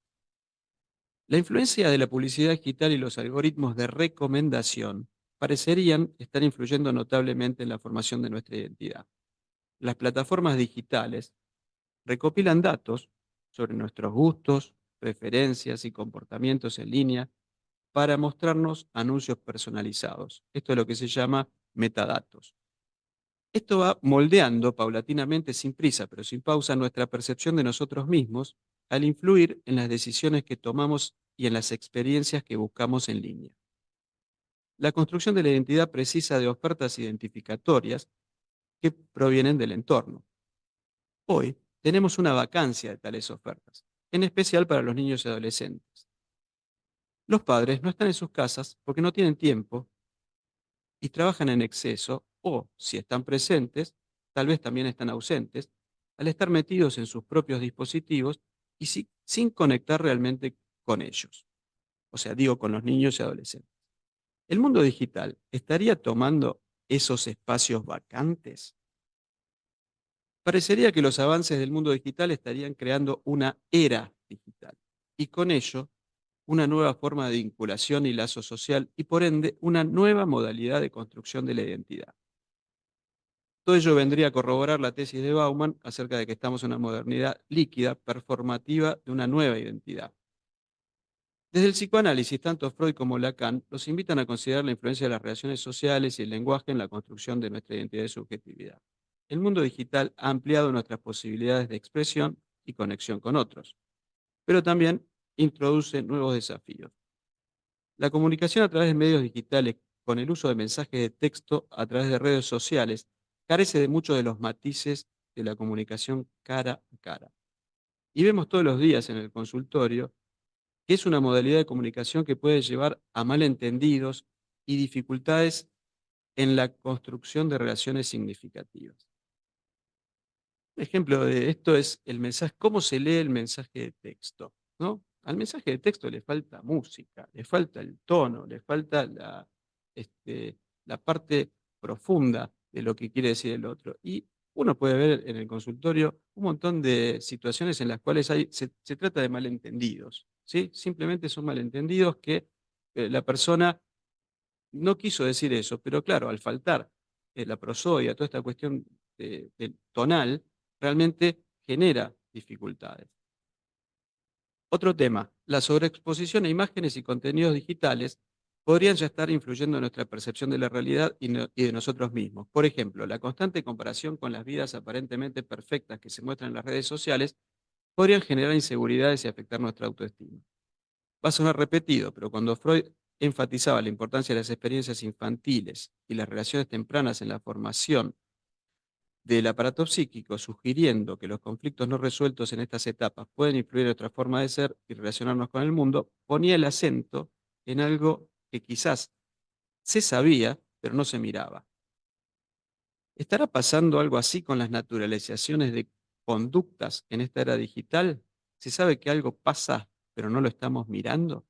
La influencia de la publicidad digital y los algoritmos de recomendación parecerían estar influyendo notablemente en la formación de nuestra identidad. Las plataformas digitales recopilan datos sobre nuestros gustos, preferencias y comportamientos en línea para mostrarnos anuncios personalizados. Esto es lo que se llama metadatos. Esto va moldeando paulatinamente, sin prisa, pero sin pausa, nuestra percepción de nosotros mismos al influir en las decisiones que tomamos y en las experiencias que buscamos en línea. La construcción de la identidad precisa de ofertas identificatorias que provienen del entorno. Hoy tenemos una vacancia de tales ofertas, en especial para los niños y adolescentes. Los padres no están en sus casas porque no tienen tiempo y trabajan en exceso o, si están presentes, tal vez también están ausentes, al estar metidos en sus propios dispositivos y sin conectar realmente con ellos. O sea, digo con los niños y adolescentes. ¿El mundo digital estaría tomando esos espacios vacantes? Parecería que los avances del mundo digital estarían creando una era digital y con ello una nueva forma de vinculación y lazo social y por ende una nueva modalidad de construcción de la identidad. Todo ello vendría a corroborar la tesis de Bauman acerca de que estamos en una modernidad líquida, performativa de una nueva identidad. Desde el psicoanálisis, tanto Freud como Lacan nos invitan a considerar la influencia de las relaciones sociales y el lenguaje en la construcción de nuestra identidad y subjetividad. El mundo digital ha ampliado nuestras posibilidades de expresión y conexión con otros, pero también introduce nuevos desafíos. La comunicación a través de medios digitales, con el uso de mensajes de texto a través de redes sociales, carece de muchos de los matices de la comunicación cara a cara. Y vemos todos los días en el consultorio que es una modalidad de comunicación que puede llevar a malentendidos y dificultades en la construcción de relaciones significativas. Un ejemplo de esto es el mensaje, cómo se lee el mensaje de texto, ¿no? Al mensaje de texto le falta música, le falta el tono, le falta la parte profunda de lo que quiere decir el otro. Y uno puede ver en el consultorio un montón de situaciones en las cuales se trata de malentendidos, ¿sí? Simplemente son malentendidos que la persona no quiso decir eso, pero claro, al faltar la prosodia, toda esta cuestión tonal, realmente genera dificultades. Otro tema, la sobreexposición a imágenes y contenidos digitales podrían ya estar influyendo en nuestra percepción de la realidad y de nosotros mismos. Por ejemplo, la constante comparación con las vidas aparentemente perfectas que se muestran en las redes sociales podrían generar inseguridades y afectar nuestra autoestima. Va a sonar repetido, pero cuando Freud enfatizaba la importancia de las experiencias infantiles y las relaciones tempranas en la formación del aparato psíquico, sugiriendo que los conflictos no resueltos en estas etapas pueden influir en nuestra forma de ser y relacionarnos con el mundo, ponía el acento en algo que quizás se sabía, pero no se miraba. ¿Estará pasando algo así con las naturalizaciones de conductas en esta era digital? ¿Se sabe que algo pasa, pero no lo estamos mirando?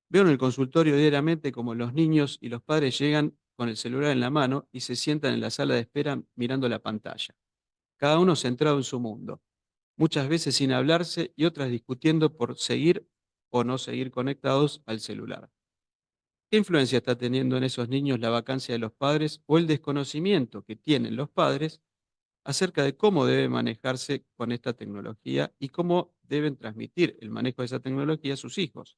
Veo en el consultorio diariamente como los niños y los padres llegan con el celular en la mano y se sientan en la sala de espera mirando la pantalla. Cada uno centrado en su mundo, muchas veces sin hablarse y otras discutiendo por seguir o no seguir conectados al celular. ¿Qué influencia está teniendo en esos niños la vacancia de los padres o el desconocimiento que tienen los padres acerca de cómo debe manejarse con esta tecnología y cómo deben transmitir el manejo de esa tecnología a sus hijos.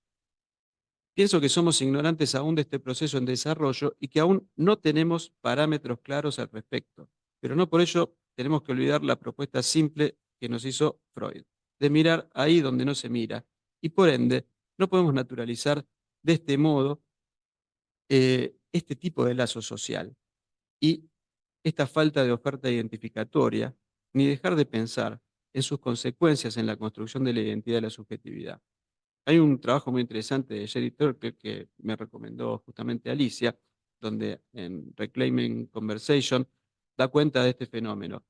Pienso que somos ignorantes aún de este proceso en desarrollo y que aún no tenemos parámetros claros al respecto, pero no por ello tenemos que olvidar la propuesta simple que nos hizo Freud, de mirar ahí donde no se mira, y por ende no podemos naturalizar de este modo este tipo de lazo social y esta falta de oferta identificatoria, ni dejar de pensar en sus consecuencias en la construcción de la identidad y la subjetividad. Hay un trabajo muy interesante de Jerry Turkle que me recomendó justamente Alicia, donde en Reclaiming Conversation da cuenta de este fenómeno.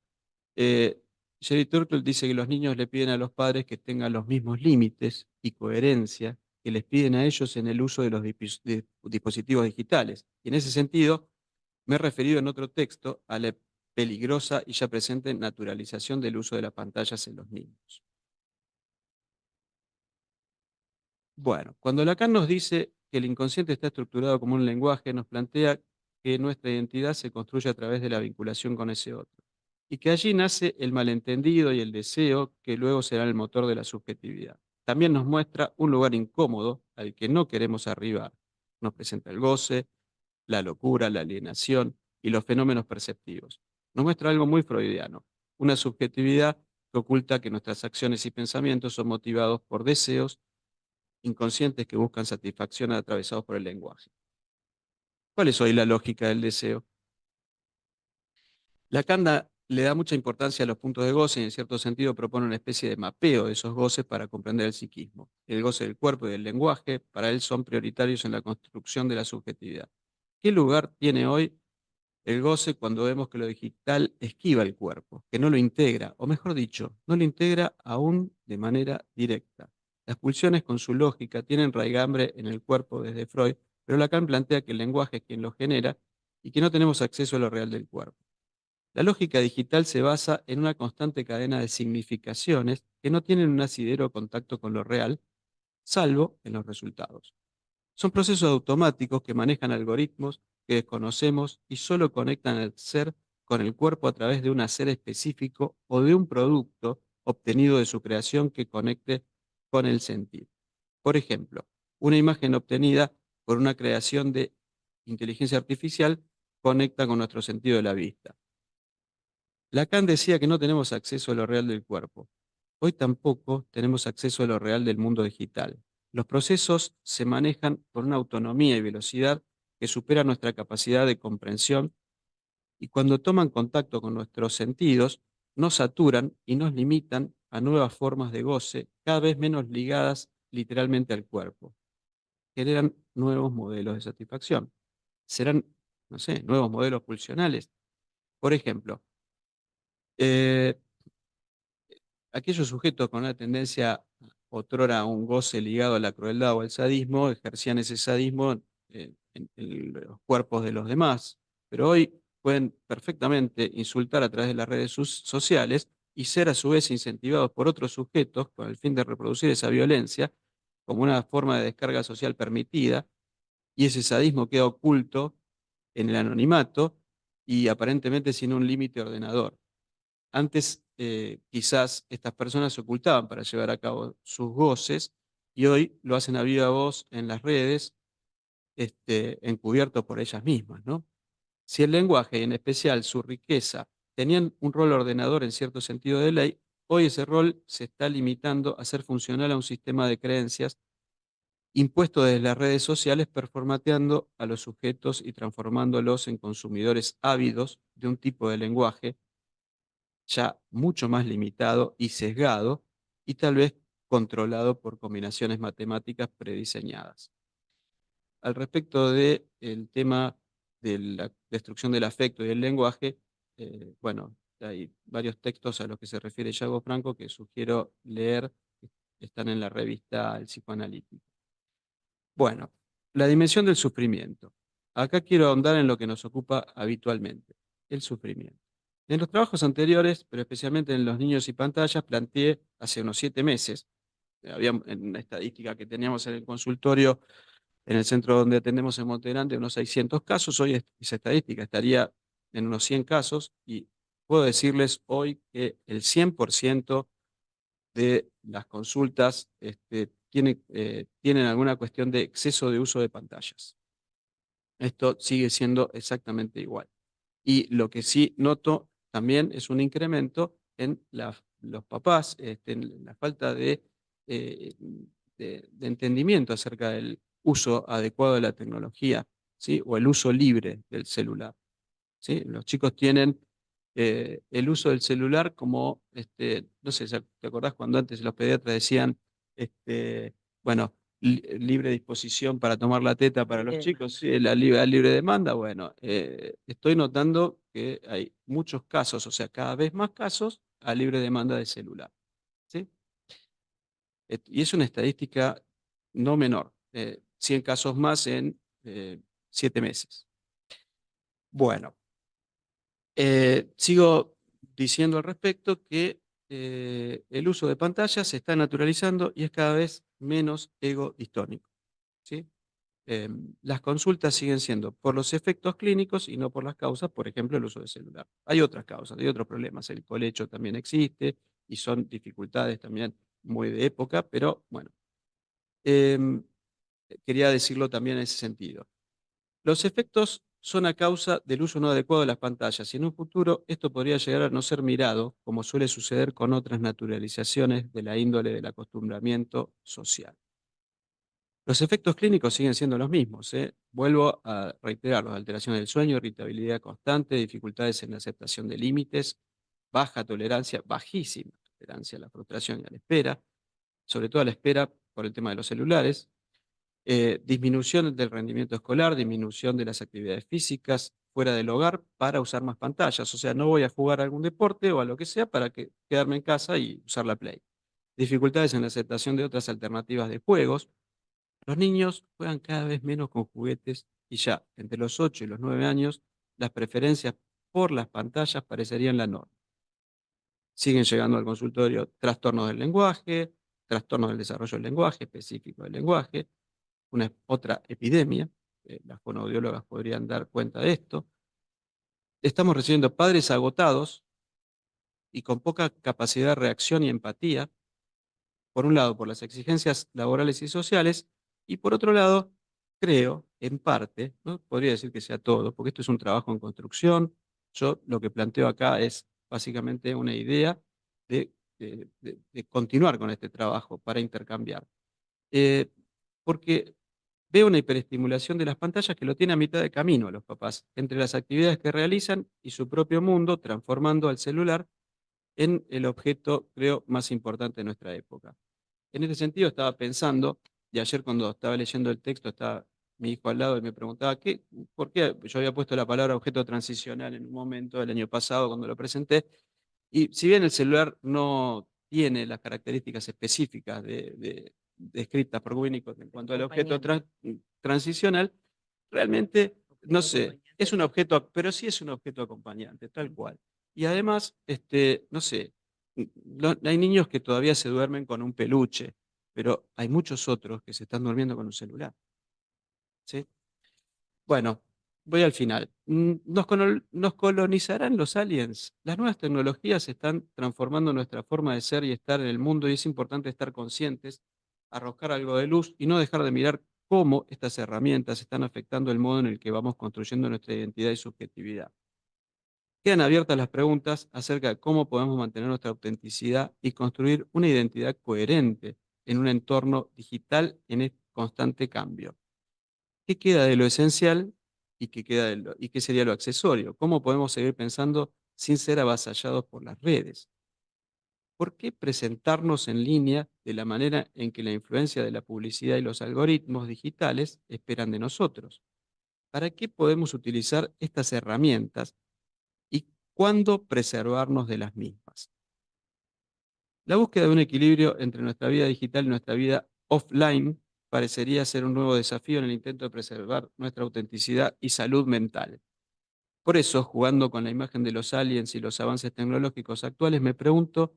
Jerry Turkle dice que los niños le piden a los padres que tengan los mismos límites y coherencia que les piden a ellos en el uso de los dispositivos digitales. Y en ese sentido, me he referido en otro texto a la peligrosa y ya presente naturalización del uso de las pantallas en los niños. Bueno, cuando Lacan nos dice que el inconsciente está estructurado como un lenguaje, nos plantea que nuestra identidad se construye a través de la vinculación con ese otro, y que allí nace el malentendido y el deseo que luego será el motor de la subjetividad. También nos muestra un lugar incómodo al que no queremos arribar. Nos presenta el goce, la locura, la alienación y los fenómenos perceptivos. Nos muestra algo muy freudiano, una subjetividad que oculta que nuestras acciones y pensamientos son motivados por deseos inconscientes que buscan satisfacción atravesados por el lenguaje. ¿Cuál es hoy la lógica del deseo? Lacan le da mucha importancia a los puntos de goce y en cierto sentido propone una especie de mapeo de esos goces para comprender el psiquismo. El goce del cuerpo y del lenguaje para él son prioritarios en la construcción de la subjetividad. ¿Qué lugar tiene hoy el goce cuando vemos que lo digital esquiva el cuerpo, que no lo integra, o mejor dicho, no lo integra aún de manera directa? Las pulsiones con su lógica tienen raigambre en el cuerpo desde Freud, pero Lacan plantea que el lenguaje es quien lo genera y que no tenemos acceso a lo real del cuerpo. La lógica digital se basa en una constante cadena de significaciones que no tienen un asidero contacto con lo real, salvo en los resultados. Son procesos automáticos que manejan algoritmos que desconocemos y solo conectan al ser con el cuerpo a través de un hacer específico o de un producto obtenido de su creación que conecte con el sentir. Por ejemplo, una imagen obtenida por una creación de inteligencia artificial conecta con nuestro sentido de la vista. Lacan decía que no tenemos acceso a lo real del cuerpo. Hoy tampoco tenemos acceso a lo real del mundo digital. Los procesos se manejan con una autonomía y velocidad que supera nuestra capacidad de comprensión y cuando toman contacto con nuestros sentidos, nos saturan y nos limitan a nuevas formas de goce cada vez menos ligadas literalmente al cuerpo. Generan nuevos modelos de satisfacción. Serán, no sé, nuevos modelos pulsionales. Por ejemplo, aquellos sujetos con una tendencia otrora a un goce ligado a la crueldad o al sadismo, ejercían ese sadismo en los cuerpos de los demás, pero hoy pueden perfectamente insultar a través de las redes sociales y ser a su vez incentivados por otros sujetos con el fin de reproducir esa violencia como una forma de descarga social permitida, y ese sadismo queda oculto en el anonimato y aparentemente sin un límite ordenador. Antes quizás estas personas se ocultaban para llevar a cabo sus goces y hoy lo hacen a viva voz en las redes, encubiertos por ellas mismas, ¿no? Si el lenguaje y en especial su riqueza tenían un rol ordenador en cierto sentido de ley, hoy ese rol se está limitando a ser funcional a un sistema de creencias impuesto desde las redes sociales, performateando a los sujetos y transformándolos en consumidores ávidos de un tipo de lenguaje ya mucho más limitado y sesgado, y tal vez controlado por combinaciones matemáticas prediseñadas. Al respecto del tema de la destrucción del afecto y el lenguaje, bueno, hay varios textos a los que se refiere Yago Franco que sugiero leer, están en la revista El Psicoanalítico. Bueno, la dimensión del sufrimiento. Acá quiero ahondar en lo que nos ocupa habitualmente, el sufrimiento. En los trabajos anteriores, pero especialmente en los niños y pantallas, planteé hace unos 7 meses, había en una estadística que teníamos en el consultorio, en el centro donde atendemos en Monte Grande, unos 600 casos, hoy esa estadística estaría en unos 100 casos, y puedo decirles hoy que el 100% de las consultas tienen alguna cuestión de exceso de uso de pantallas. Esto sigue siendo exactamente igual. Y lo que sí noto también es un incremento en los papás, en la falta eh, de entendimiento acerca del uso adecuado de la tecnología, ¿sí? O el uso libre del celular, ¿sí? Los chicos tienen el uso del celular como, no sé, ¿te acordás cuando antes los pediatras decían, bueno, libre disposición para tomar la teta para los chicos, sí, la libre demanda? Bueno, estoy notando que hay muchos casos, o sea, cada vez más casos a libre demanda de celular, ¿sí? Y es una estadística no menor, 100 casos más en 7 meses. Bueno, sigo diciendo al respecto que el uso de pantallas se está naturalizando y es cada vez menos ego-distónico, ¿sí? Las consultas siguen siendo por los efectos clínicos y no por las causas, por ejemplo, el uso del celular. Hay otras causas, hay otros problemas. El colecho también existe y son dificultades también muy de época, pero bueno, quería decirlo también en ese sentido. Los efectos son a causa del uso no adecuado de las pantallas y en un futuro esto podría llegar a no ser mirado, como suele suceder con otras naturalizaciones de la índole del acostumbramiento social. Los efectos clínicos siguen siendo los mismos. Vuelvo a reiterarlos: alteración del sueño, irritabilidad constante, dificultades en la aceptación de límites, baja tolerancia, bajísima tolerancia a la frustración y a la espera, sobre todo a la espera por el tema de los celulares, disminución del rendimiento escolar, disminución de las actividades físicas fuera del hogar para usar más pantallas. O sea, no voy a jugar a algún deporte o a lo que sea para quedarme en casa y usar la Play. Dificultades en la aceptación de otras alternativas de juegos. Los niños juegan cada vez menos con juguetes y ya entre los 8 y los 9 años las preferencias por las pantallas parecerían la norma. Siguen llegando al consultorio trastornos del lenguaje, trastornos del desarrollo del lenguaje, específico del lenguaje, otra epidemia, las fonoaudiólogas podrían dar cuenta de esto. Estamos recibiendo padres agotados y con poca capacidad de reacción y empatía, por un lado por las exigencias laborales y sociales, y por otro lado, creo, en parte, no podría decir que sea todo, porque esto es un trabajo en construcción. Yo lo que planteo acá es básicamente una idea de continuar con este trabajo para intercambiar. Porque veo una hiperestimulación de las pantallas que lo tiene a mitad de camino a los papás, entre las actividades que realizan y su propio mundo, transformando al celular en el objeto, creo, más importante de nuestra época. En este sentido estaba pensando, y ayer cuando estaba leyendo el texto estaba mi hijo al lado y me preguntaba por qué yo había puesto la palabra objeto transicional en un momento el año pasado cuando lo presenté, y si bien el celular no tiene las características específicas descritas por Winnicott en cuanto al objeto transicional, realmente, no sé, es un objeto, pero sí es un objeto acompañante, tal cual. Y además, no sé, hay niños que todavía se duermen con un peluche, pero hay muchos otros que se están durmiendo con un celular, ¿sí? Bueno, voy al final. ¿Nos colonizarán los aliens? Las nuevas tecnologías están transformando nuestra forma de ser y estar en el mundo y es importante estar conscientes, arrojar algo de luz y no dejar de mirar cómo estas herramientas están afectando el modo en el que vamos construyendo nuestra identidad y subjetividad. Quedan abiertas las preguntas acerca de cómo podemos mantener nuestra autenticidad y construir una identidad coherente en un entorno digital en constante cambio. ¿Qué queda de lo esencial y qué sería lo accesorio? ¿Cómo podemos seguir pensando sin ser avasallados por las redes? ¿Por qué presentarnos en línea de la manera en que la influencia de la publicidad y los algoritmos digitales esperan de nosotros? ¿Para qué podemos utilizar estas herramientas y cuándo preservarnos de las mismas? La búsqueda de un equilibrio entre nuestra vida digital y nuestra vida offline parecería ser un nuevo desafío en el intento de preservar nuestra autenticidad y salud mental. Por eso, jugando con la imagen de los aliens y los avances tecnológicos actuales, me pregunto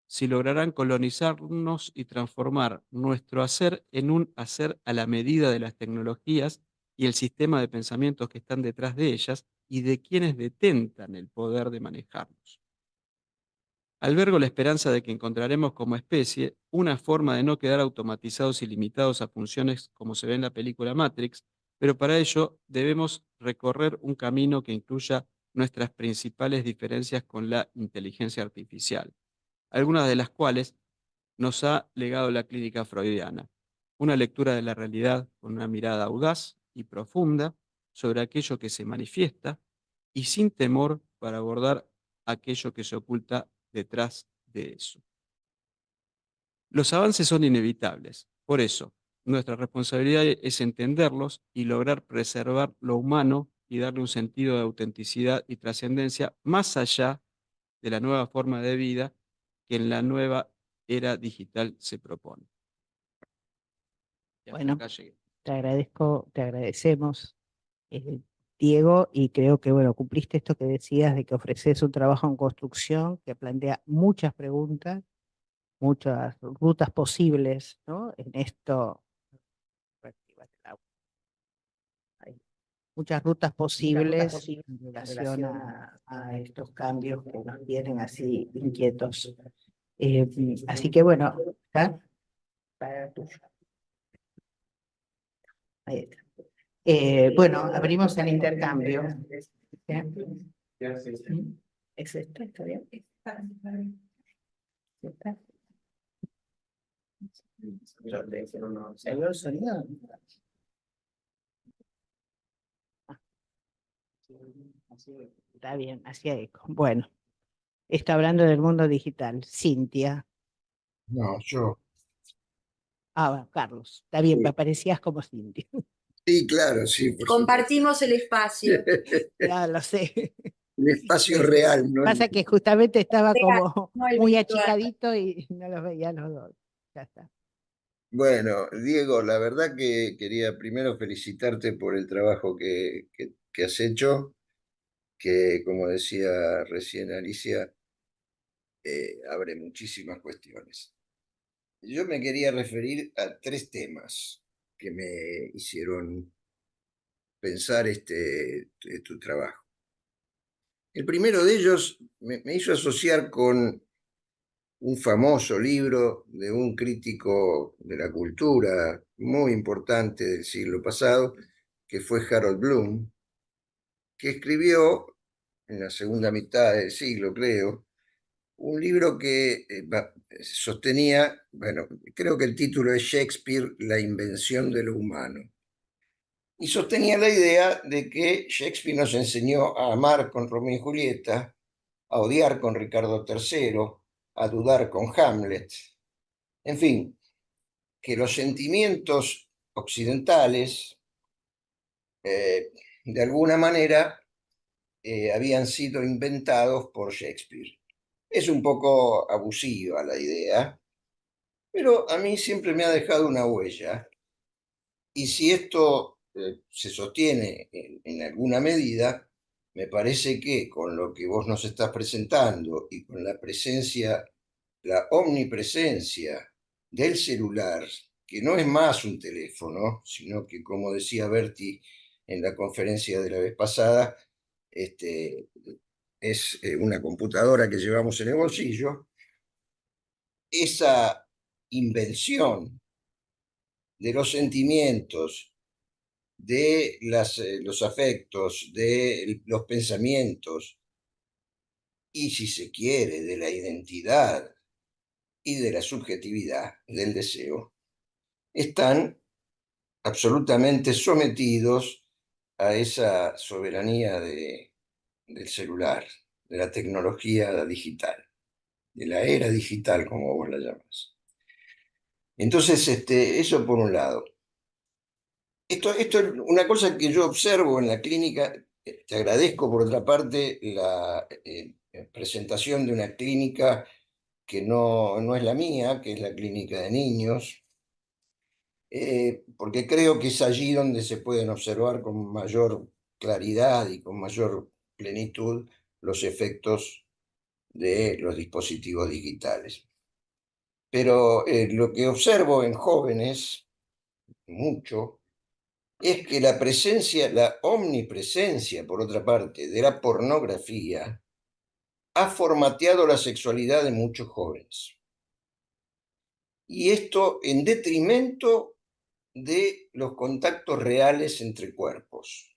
si lograrán colonizarnos y transformar nuestro hacer en un hacer a la medida de las tecnologías y el sistema de pensamientos que están detrás de ellas y de quienes detentan el poder de manejarlos. Albergo la esperanza de que encontraremos como especie una forma de no quedar automatizados y limitados a funciones como se ve en la película Matrix, pero para ello debemos recorrer un camino que incluya nuestras principales diferencias con la inteligencia artificial, algunas de las cuales nos ha legado la clínica freudiana. Una lectura de la realidad con una mirada audaz y profunda sobre aquello que se manifiesta y sin temor para abordar aquello que se oculta detrás de eso. Los avances son inevitables. Por eso, nuestra responsabilidad es entenderlos y lograr preservar lo humano y darle un sentido de autenticidad y trascendencia más allá de la nueva forma de vida que en la nueva era digital se propone. Y hasta Bueno, acá llegué. te agradecemos, Diego, y creo que, bueno, cumpliste esto que decías de que ofreces un trabajo en construcción que plantea muchas preguntas, muchas rutas posibles, ¿no? En esto, hay muchas rutas posibles en relación a estos cambios que nos tienen así inquietos. Así que, bueno, ¿está? Ahí está. Bueno, abrimos el intercambio. ¿Es esto? ¿Está bien? ¿Está? ¿Salió el sonido? Está bien, hacía eco. Bueno, está hablando del mundo digital. Cintia. No, yo. Ah, bueno, Carlos. Está bien, Sí. me parecías como Cintia. Sí, claro, sí. por Compartimos el espacio. supuesto. Ya lo sé. El espacio real, ¿no? Pasa que justamente estaba Real, como no el muy virtual. achicadito y no los veía los dos. Ya está. Bueno, Diego, la verdad que quería primero felicitarte por el trabajo que has hecho, que como decía recién Alicia, abre muchísimas cuestiones. Yo me quería referir a 3 temas que me hicieron pensar tu trabajo. El primero de ellos me hizo asociar con un famoso libro de un crítico de la cultura muy importante del siglo pasado, que fue Harold Bloom, que escribió en la segunda mitad del siglo, creo, un libro que sostenía, bueno, creo que el título es Shakespeare, la invención de lo humano. Y sostenía la idea de que Shakespeare nos enseñó a amar con Romeo y Julieta, a odiar con Ricardo III, a dudar con Hamlet. En fin, que los sentimientos occidentales, de alguna manera, habían sido inventados por Shakespeare. Es un poco abusiva la idea, pero a mí siempre me ha dejado una huella. Y si esto se sostiene en alguna medida, me parece que con lo que vos nos estás presentando y con la presencia, la omnipresencia del celular, que no es más un teléfono, sino que, como decía Berti en la conferencia de la vez pasada, es una computadora que llevamos en el bolsillo, esa invención de los sentimientos, de los afectos, de los pensamientos y, si se quiere, de la identidad y de la subjetividad del deseo, están absolutamente sometidos a esa soberanía del celular, de la tecnología digital, de la era digital, como vos la llamas. Entonces, eso por un lado. Esto es una cosa que yo observo en la clínica. Te agradezco, por otra parte, la presentación de una clínica que no es la mía, que es la clínica de niños, porque creo que es allí donde se pueden observar con mayor claridad y con mayor plenitud los efectos de los dispositivos digitales. Pero lo que observo en jóvenes, mucho, es que la presencia, la omnipresencia, por otra parte, de la pornografía ha formateado la sexualidad de muchos jóvenes. Y esto en detrimento de los contactos reales entre cuerpos.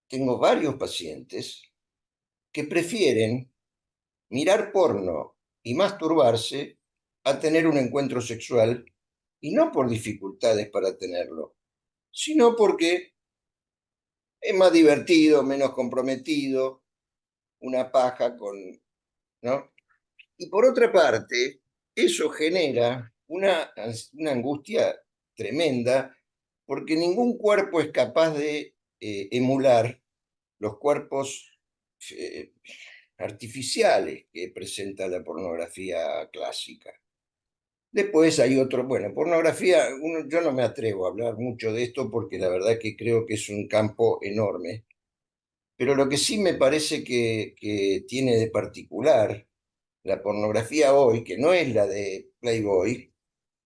Tengo varios pacientes que prefieren mirar porno y masturbarse a tener un encuentro sexual, y no por dificultades para tenerlo, sino porque es más divertido, menos comprometido, una paja con, ¿no? Y por otra parte, eso genera una angustia tremenda, porque ningún cuerpo es capaz de emular los cuerpos artificiales que presenta la pornografía clásica. Después hay otro, bueno, pornografía, yo no me atrevo a hablar mucho de esto porque la verdad que creo que es un campo enorme, pero lo que sí me parece que tiene de particular la pornografía hoy, que no es la de Playboy,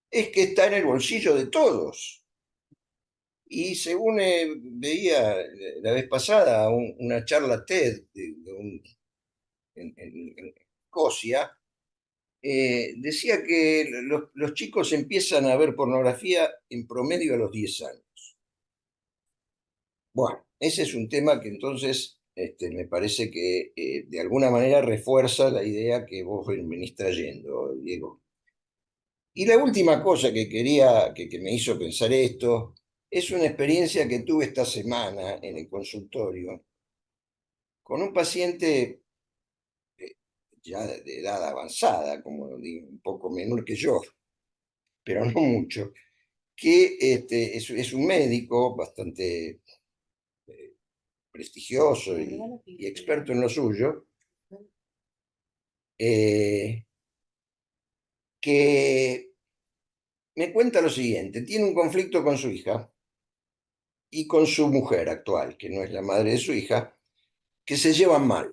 es que está en el bolsillo de todos. Y según veía la vez pasada una charla TED en Escocia, decía que los chicos empiezan a ver pornografía en promedio a los 10 años. Bueno, ese es un tema que entonces me parece que de alguna manera refuerza la idea que vos venís trayendo, Diego. Y la última cosa que quería, que me hizo pensar esto, es una experiencia que tuve esta semana en el consultorio con un paciente ya de edad avanzada, como digo, un poco menor que yo, pero no mucho, que es un médico bastante prestigioso y experto en lo suyo, que me cuenta lo siguiente: tiene un conflicto con su hija y con su mujer actual, que no es la madre de su hija, que se llevan mal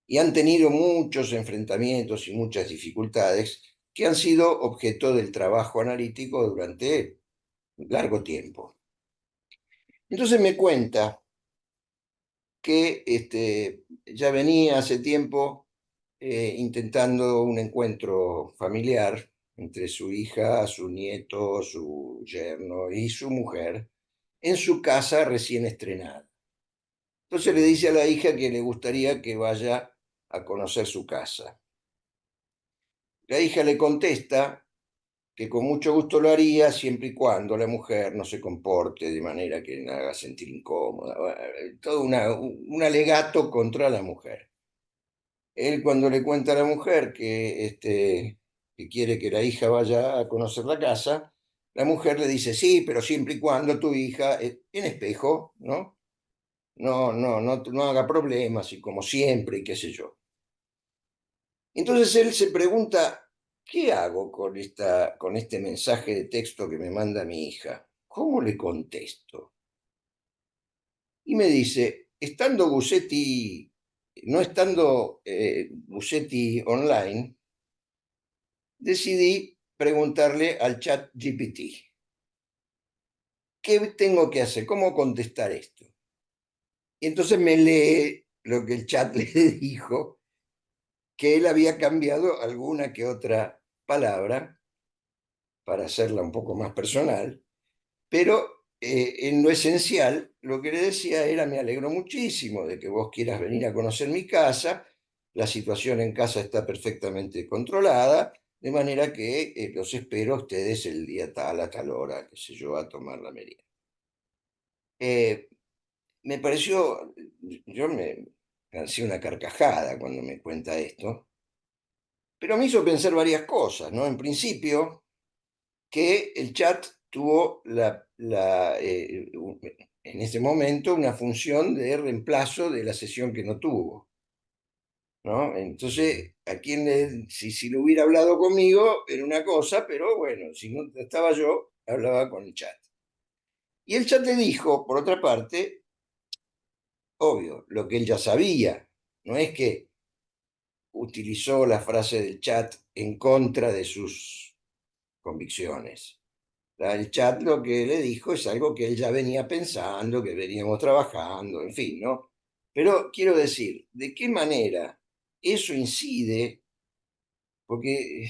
y han tenido muchos enfrentamientos y muchas dificultades que han sido objeto del trabajo analítico durante un largo tiempo. Entonces me cuenta que ya venía hace tiempo intentando un encuentro familiar entre su hija, su nieto, su yerno y su mujer en su casa recién estrenada. Entonces le dice a la hija que le gustaría que vaya a conocer su casa. La hija le contesta que con mucho gusto lo haría siempre y cuando la mujer no se comporte de manera que la haga sentir incómoda. Todo un alegato contra la mujer. Él, cuando le cuenta a la mujer que quiere que la hija vaya a conocer la casa, la mujer le dice: sí, pero siempre y cuando tu hija, en espejo, ¿no? No haga problemas y como siempre y qué sé yo. Entonces él se pregunta: ¿qué hago con este mensaje de texto que me manda mi hija? ¿Cómo le contesto? Y me dice: no estando Busetti online, decidí preguntarle al chat GPT. ¿Qué tengo que hacer? ¿Cómo contestar esto? Y entonces me lee lo que el chat le dijo, que él había cambiado alguna que otra palabra para hacerla un poco más personal, pero en lo esencial lo que le decía era: me alegro muchísimo de que vos quieras venir a conocer mi casa, la situación en casa está perfectamente controlada, de manera que los espero a ustedes el día tal, a tal hora, qué sé yo, a tomar la merienda. Me pareció, yo me lancé una carcajada cuando me cuenta esto, pero me hizo pensar varias cosas, ¿no? En principio, que el chat tuvo en ese momento una función de reemplazo de la sesión que no tuvo, ¿no? Entonces, si lo hubiera hablado conmigo era una cosa, pero bueno, si no estaba yo, hablaba con el chat. Y el chat le dijo, por otra parte, obvio, lo que él ya sabía. No es que utilizó la frase del chat en contra de sus convicciones. El chat lo que le dijo es algo que él ya venía pensando, que veníamos trabajando, en fin, ¿no? Pero quiero decir, ¿de qué manera eso incide? Porque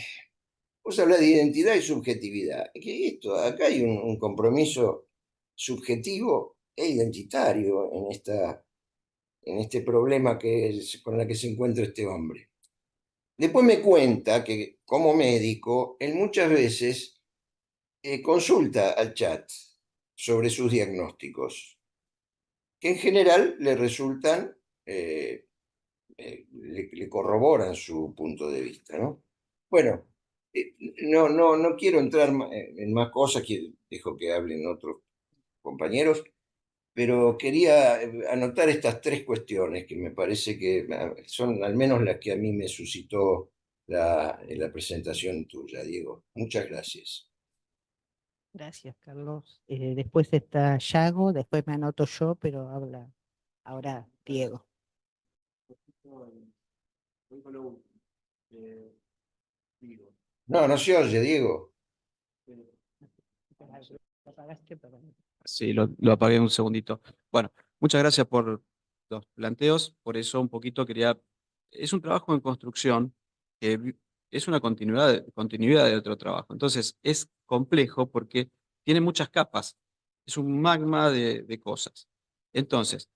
vos hablas de identidad y subjetividad. Que acá hay un compromiso subjetivo e identitario en este problema con el que se encuentra este hombre. Después me cuenta que como médico, él muchas veces consulta al chat sobre sus diagnósticos, que en general le resultan, le corroboran su punto de vista, ¿no? Bueno, no quiero entrar en más cosas, que dejo que hablen otros compañeros, pero quería anotar estas tres cuestiones que me parece que son al menos las que a mí me suscitó la presentación tuya, Diego. Muchas gracias. Gracias, Carlos. Después está Yago, después me anoto yo, pero habla ahora Diego. No se oye, Diego. Sí, lo apagué un segundito. Bueno, muchas gracias por los planteos. Por eso un poquito quería... Es un trabajo en construcción que es una continuidad de otro trabajo. Entonces es complejo porque tiene muchas capas. Es un magma de cosas. Entonces,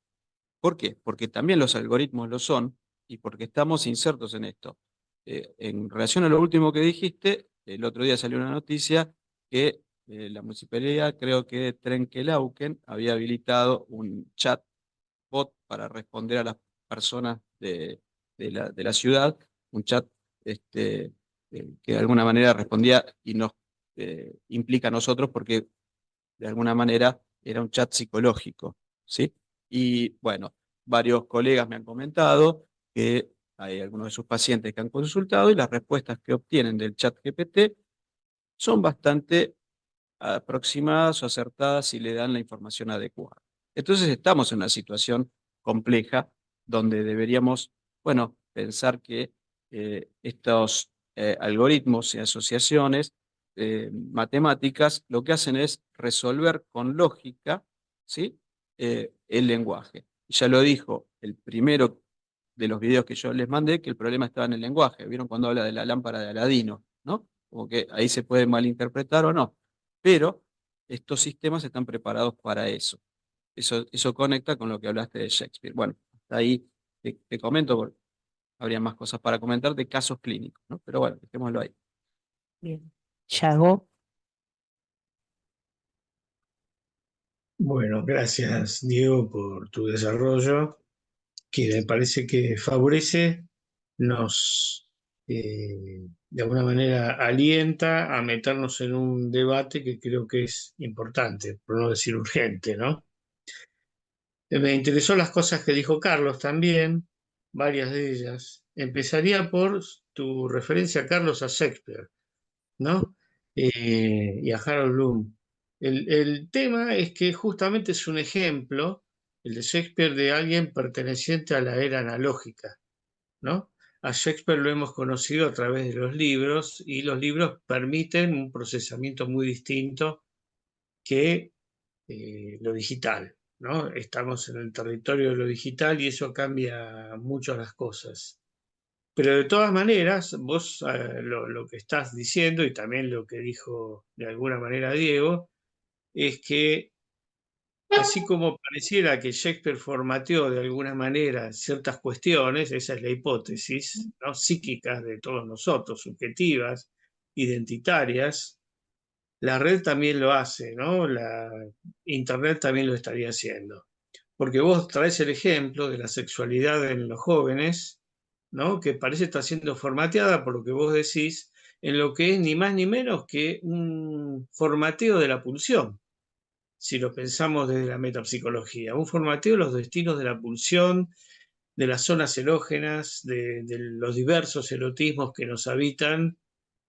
¿por qué? Porque también los algoritmos lo son y porque estamos insertos en esto. En relación a lo último que dijiste, el otro día salió una noticia que la municipalidad, creo que Trenquelauquen, había habilitado un chat bot para responder a las personas de la ciudad, un chat que de alguna manera respondía y nos implica a nosotros porque de alguna manera era un chat psicológico, ¿sí? Y bueno, varios colegas me han comentado que hay algunos de sus pacientes que han consultado y las respuestas que obtienen del chat GPT son bastante aproximadas o acertadas si le dan la información adecuada. Entonces estamos en una situación compleja donde deberíamos, bueno, pensar que estos algoritmos y asociaciones matemáticas lo que hacen es resolver con lógica, ¿sí? El lenguaje. Ya lo dijo el primero de los videos que yo les mandé, que el problema estaba en el lenguaje. ¿Vieron cuando habla de la lámpara de Aladino? ¿No? Como que ahí se puede malinterpretar o no. Pero estos sistemas están preparados para eso. Eso conecta con lo que hablaste de Shakespeare. Bueno, hasta ahí te comento, porque habría más cosas para comentar de casos clínicos, ¿no? Pero bueno, dejémoslo ahí. Bien. Yago. Bueno, gracias Diego por tu desarrollo, que me parece que favorece, nos de alguna manera alienta a meternos en un debate que creo que es importante, por no decir urgente, ¿no? Me interesó las cosas que dijo Carlos también, varias de ellas. Empezaría por tu referencia, Carlos, a Shakespeare, ¿no? Y a Harold Bloom. El tema es que justamente es un ejemplo, el de Shakespeare, de alguien perteneciente a la era analógica, ¿no? A Shakespeare lo hemos conocido a través de los libros y los libros permiten un procesamiento muy distinto que lo digital, ¿no? Estamos en el territorio de lo digital y eso cambia mucho las cosas. Pero de todas maneras, vos lo que estás diciendo y también lo que dijo de alguna manera Diego, es que así como pareciera que Shakespeare formateó de alguna manera ciertas cuestiones, esa es la hipótesis, ¿no? Psíquicas de todos nosotros, subjetivas, identitarias, la red también lo hace, ¿no? La Internet también lo estaría haciendo. Porque vos traes el ejemplo de la sexualidad en los jóvenes, ¿no? Que parece estar siendo formateada por lo que vos decís, en lo que es ni más ni menos que un formateo de la pulsión, si lo pensamos desde la metapsicología. Un formateo de los destinos de la pulsión, de las zonas erógenas, de los diversos erotismos que nos habitan,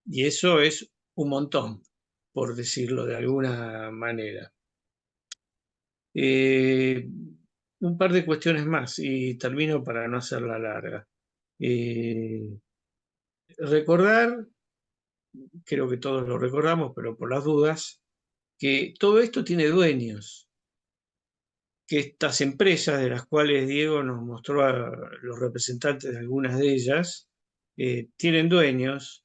y eso es un montón, por decirlo de alguna manera. Un par de cuestiones más y termino para no hacerla larga. Recordar, creo que todos lo recordamos, pero por las dudas, que todo esto tiene dueños, que estas empresas de las cuales Diego nos mostró a los representantes de algunas de ellas, tienen dueños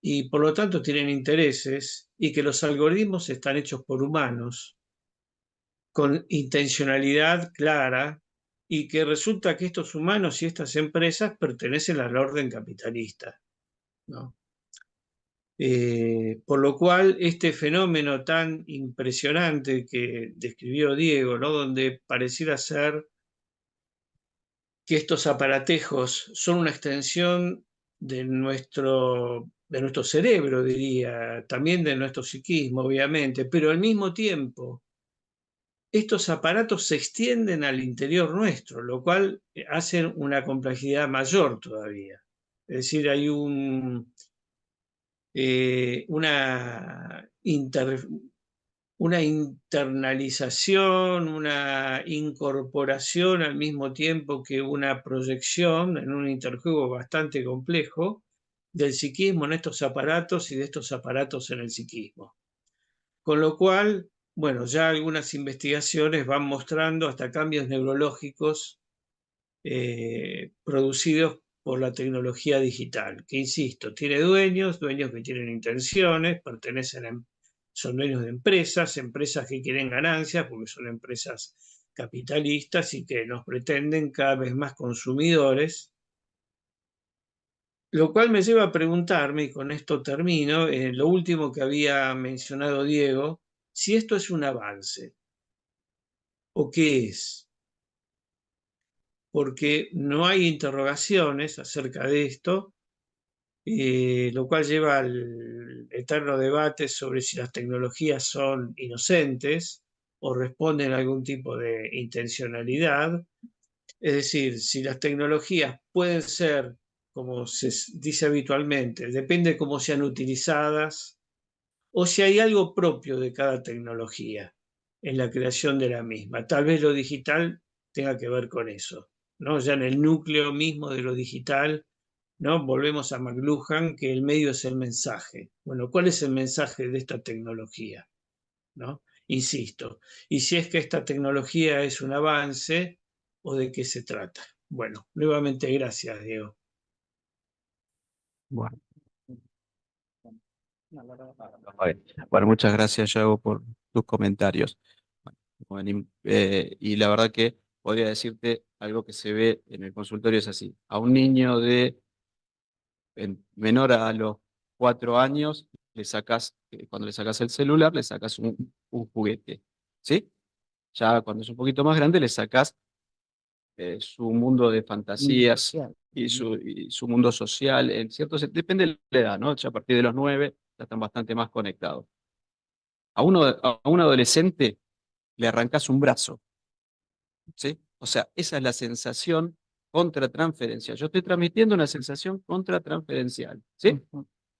y por lo tanto tienen intereses, y que los algoritmos están hechos por humanos con intencionalidad clara, y que resulta que estos humanos y estas empresas pertenecen al orden capitalista, ¿no? Por lo cual, este fenómeno tan impresionante que describió Diego, ¿no? Donde pareciera ser que estos aparatejos son una extensión de nuestro cerebro, diría, también de nuestro psiquismo, obviamente, pero al mismo tiempo, estos aparatos se extienden al interior nuestro, lo cual hace una complejidad mayor todavía. Es decir, hay una internalización, una incorporación al mismo tiempo que una proyección en un interjuego bastante complejo del psiquismo en estos aparatos y de estos aparatos en el psiquismo. Con lo cual, bueno, ya algunas investigaciones van mostrando hasta cambios neurológicos producidos por la tecnología digital, que insisto, tiene dueños que tienen intenciones, son dueños de empresas que quieren ganancias porque son empresas capitalistas y que nos pretenden cada vez más consumidores. Lo cual me lleva a preguntarme, y con esto termino, lo último que había mencionado Diego, si esto es un avance o qué es. Porque no hay interrogaciones acerca de esto, lo cual lleva al eterno debate sobre si las tecnologías son inocentes o responden a algún tipo de intencionalidad. Es decir, si las tecnologías pueden ser, como se dice habitualmente, depende de cómo sean utilizadas, o si hay algo propio de cada tecnología en la creación de la misma. Tal vez lo digital tenga que ver con eso, ¿no? Ya en el núcleo mismo de lo digital, ¿no? Volvemos a McLuhan, que el medio es el mensaje. Bueno, ¿cuál es el mensaje de esta tecnología? ¿No? Insisto, y si es que esta tecnología es un avance o de qué se trata. Bueno, nuevamente gracias, Diego. Bueno. Bueno, muchas gracias, Yago, por tus comentarios. Bueno, y la verdad que podría decirte algo que se ve en el consultorio es así. A un niño menor a los 4 años, cuando le sacas el celular, le sacas un juguete, ¿sí? Ya cuando es un poquito más grande, le sacas su mundo de fantasías y su mundo social, en cierto sentido, depende de la edad, ¿no? Ya a partir de los 9 ya están bastante más conectados. A un adolescente le arrancas un brazo, ¿sí? O sea, esa es la sensación contratransferencial. Yo estoy transmitiendo una sensación contratransferencial, ¿sí?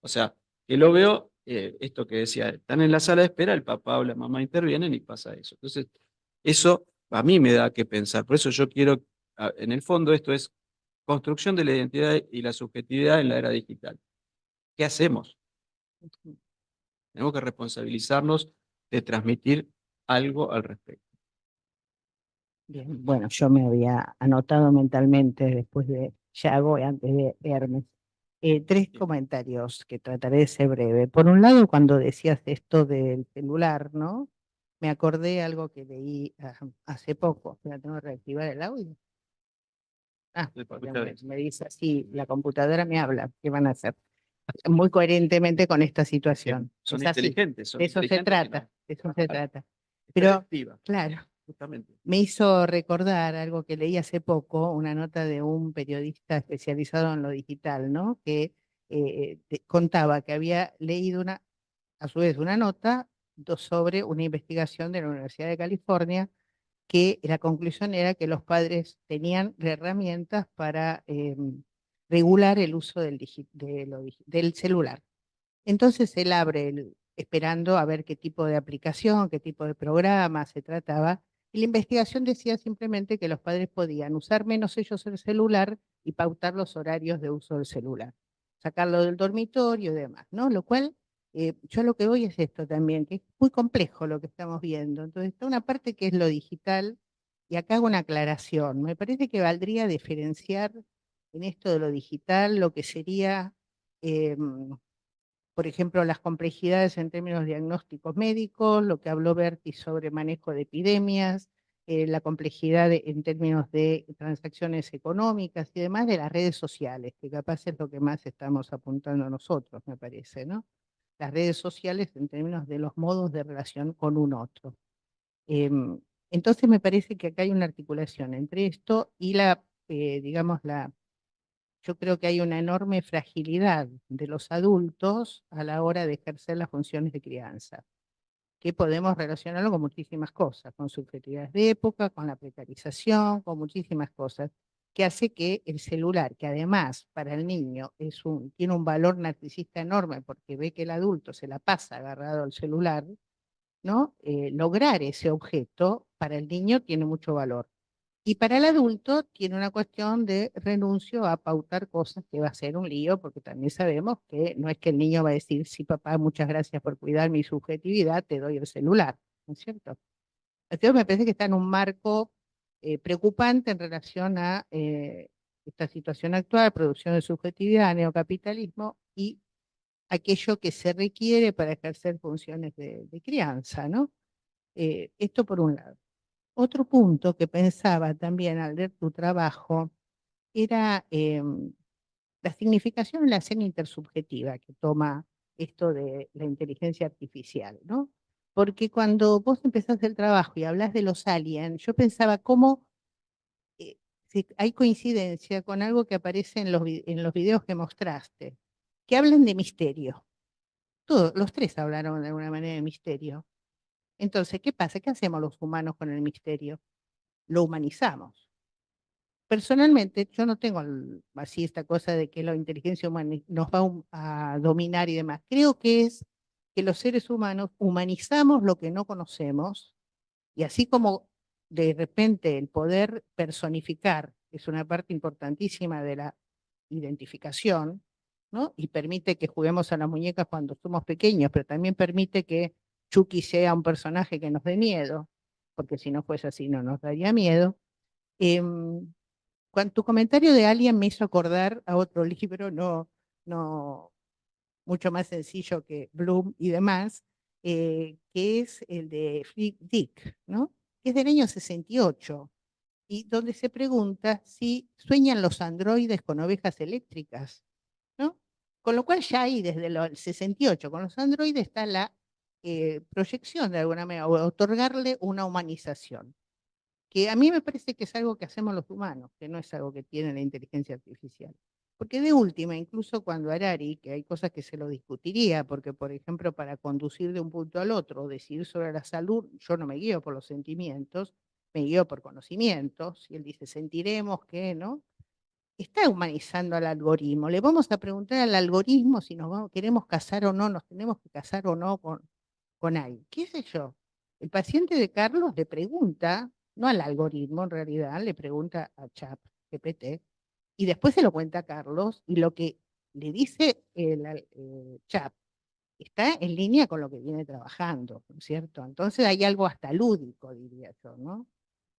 O sea, que lo veo, esto que decía, están en la sala de espera, el papá o la mamá intervienen y pasa eso. Entonces, eso a mí me da que pensar. Por eso yo quiero, en el fondo, esto es construcción de la identidad y la subjetividad en la era digital. ¿Qué hacemos? Tenemos que responsabilizarnos de transmitir algo al respecto. Bien, bueno, yo me había anotado mentalmente después de Yago y antes de Hermes. 3 comentarios que trataré de ser breve. Por un lado, cuando decías esto del celular, ¿no? Me acordé algo que leí hace poco. Espera, tengo que reactivar el audio. Porque me dice así, la computadora me habla, ¿qué van a hacer? Muy coherentemente con esta situación. Son Es así. inteligentes. De eso se trata, de eso se trata. Pero, Selectiva, claro, justamente. me hizo recordar algo que leí hace poco, una nota de un periodista especializado en lo digital, ¿no? Que contaba que había leído a su vez una nota sobre una investigación de la Universidad de California, que la conclusión era que los padres tenían herramientas para regular el uso del celular. Entonces él abre esperando a ver qué tipo de aplicación, qué tipo de programa se trataba, y la investigación decía simplemente que los padres podían usar menos ellos el celular y pautar los horarios de uso del celular, sacarlo del dormitorio y demás, ¿no? Lo cual Yo lo que voy es esto también, que es muy complejo lo que estamos viendo. Entonces, está una parte que es lo digital, y acá hago una aclaración. Me parece que valdría diferenciar en esto de lo digital lo que sería, por ejemplo, las complejidades en términos diagnósticos médicos, lo que habló Berti sobre manejo de epidemias, la complejidad en términos de transacciones económicas y demás de las redes sociales, que capaz es lo que más estamos apuntando nosotros, me parece, ¿no? Las redes sociales en términos de los modos de relación con un otro. Entonces me parece que acá hay una articulación entre esto y digamos, yo creo que hay una enorme fragilidad de los adultos a la hora de ejercer las funciones de crianza, que podemos relacionarlo con muchísimas cosas, con subjetividades de época, con la precarización, con muchísimas cosas, que hace que el celular, que además para el niño tiene un valor narcisista enorme porque ve que el adulto se la pasa agarrado al celular, ¿no? Lograr ese objeto para el niño tiene mucho valor. Y para el adulto tiene una cuestión de renuncio a pautar cosas que va a ser un lío, porque también sabemos que no es que el niño va a decir, sí, papá, muchas gracias por cuidar mi subjetividad, te doy el celular, ¿no es cierto? Entonces me parece que está en un marco preocupante en relación a esta situación actual, producción de subjetividad, neocapitalismo y aquello que se requiere para ejercer funciones de crianza, ¿no? Esto por un lado. Otro punto que pensaba también al leer tu trabajo era la significación en la escena intersubjetiva que toma esto de la inteligencia artificial, ¿no? Porque cuando vos empezás el trabajo y hablas de los aliens, yo pensaba cómo hay coincidencia con algo que aparece en los videos que mostraste, que hablan de misterio. Todos, los tres hablaron de alguna manera de misterio. Entonces, ¿qué pasa? ¿Qué hacemos los humanos con el misterio? Lo humanizamos. Personalmente, yo no tengo así esta cosa de que la inteligencia humana nos va a dominar y demás. Creo que es que los seres humanos humanizamos lo que no conocemos, y así como de repente el poder personificar es una parte importantísima de la identificación, ¿no? Y permite que juguemos a las muñecas cuando somos pequeños, pero también permite que Chucky sea un personaje que nos dé miedo, porque si no fuese así no nos daría miedo. Tu comentario de Alien me hizo acordar a otro libro, no mucho más sencillo que Bloom y demás, que es el de Friedrich Dick, ¿no? Que es del año 68, y donde se pregunta si sueñan los androides con ovejas eléctricas, ¿no? Con lo cual ya ahí, desde el 68, con los androides está la proyección de alguna manera, o otorgarle una humanización, que a mí me parece que es algo que hacemos los humanos, que no es algo que tiene la inteligencia artificial. Porque de última, incluso cuando Harari, que hay cosas que se lo discutiría, porque por ejemplo para conducir de un punto al otro, o decidir sobre la salud, yo no me guío por los sentimientos, me guío por conocimientos, y él dice, sentiremos que, ¿no? Está humanizando al algoritmo. Le vamos a preguntar al algoritmo si queremos casar o no, nos tenemos que casar o no con alguien. ¿Qué sé yo? El paciente de Carlos le pregunta, no al algoritmo en realidad, le pregunta a ChatGPT, y después se lo cuenta a Carlos, y lo que le dice el Chat está en línea con lo que viene trabajando, ¿no es cierto? Entonces hay algo hasta lúdico, diría yo, ¿no?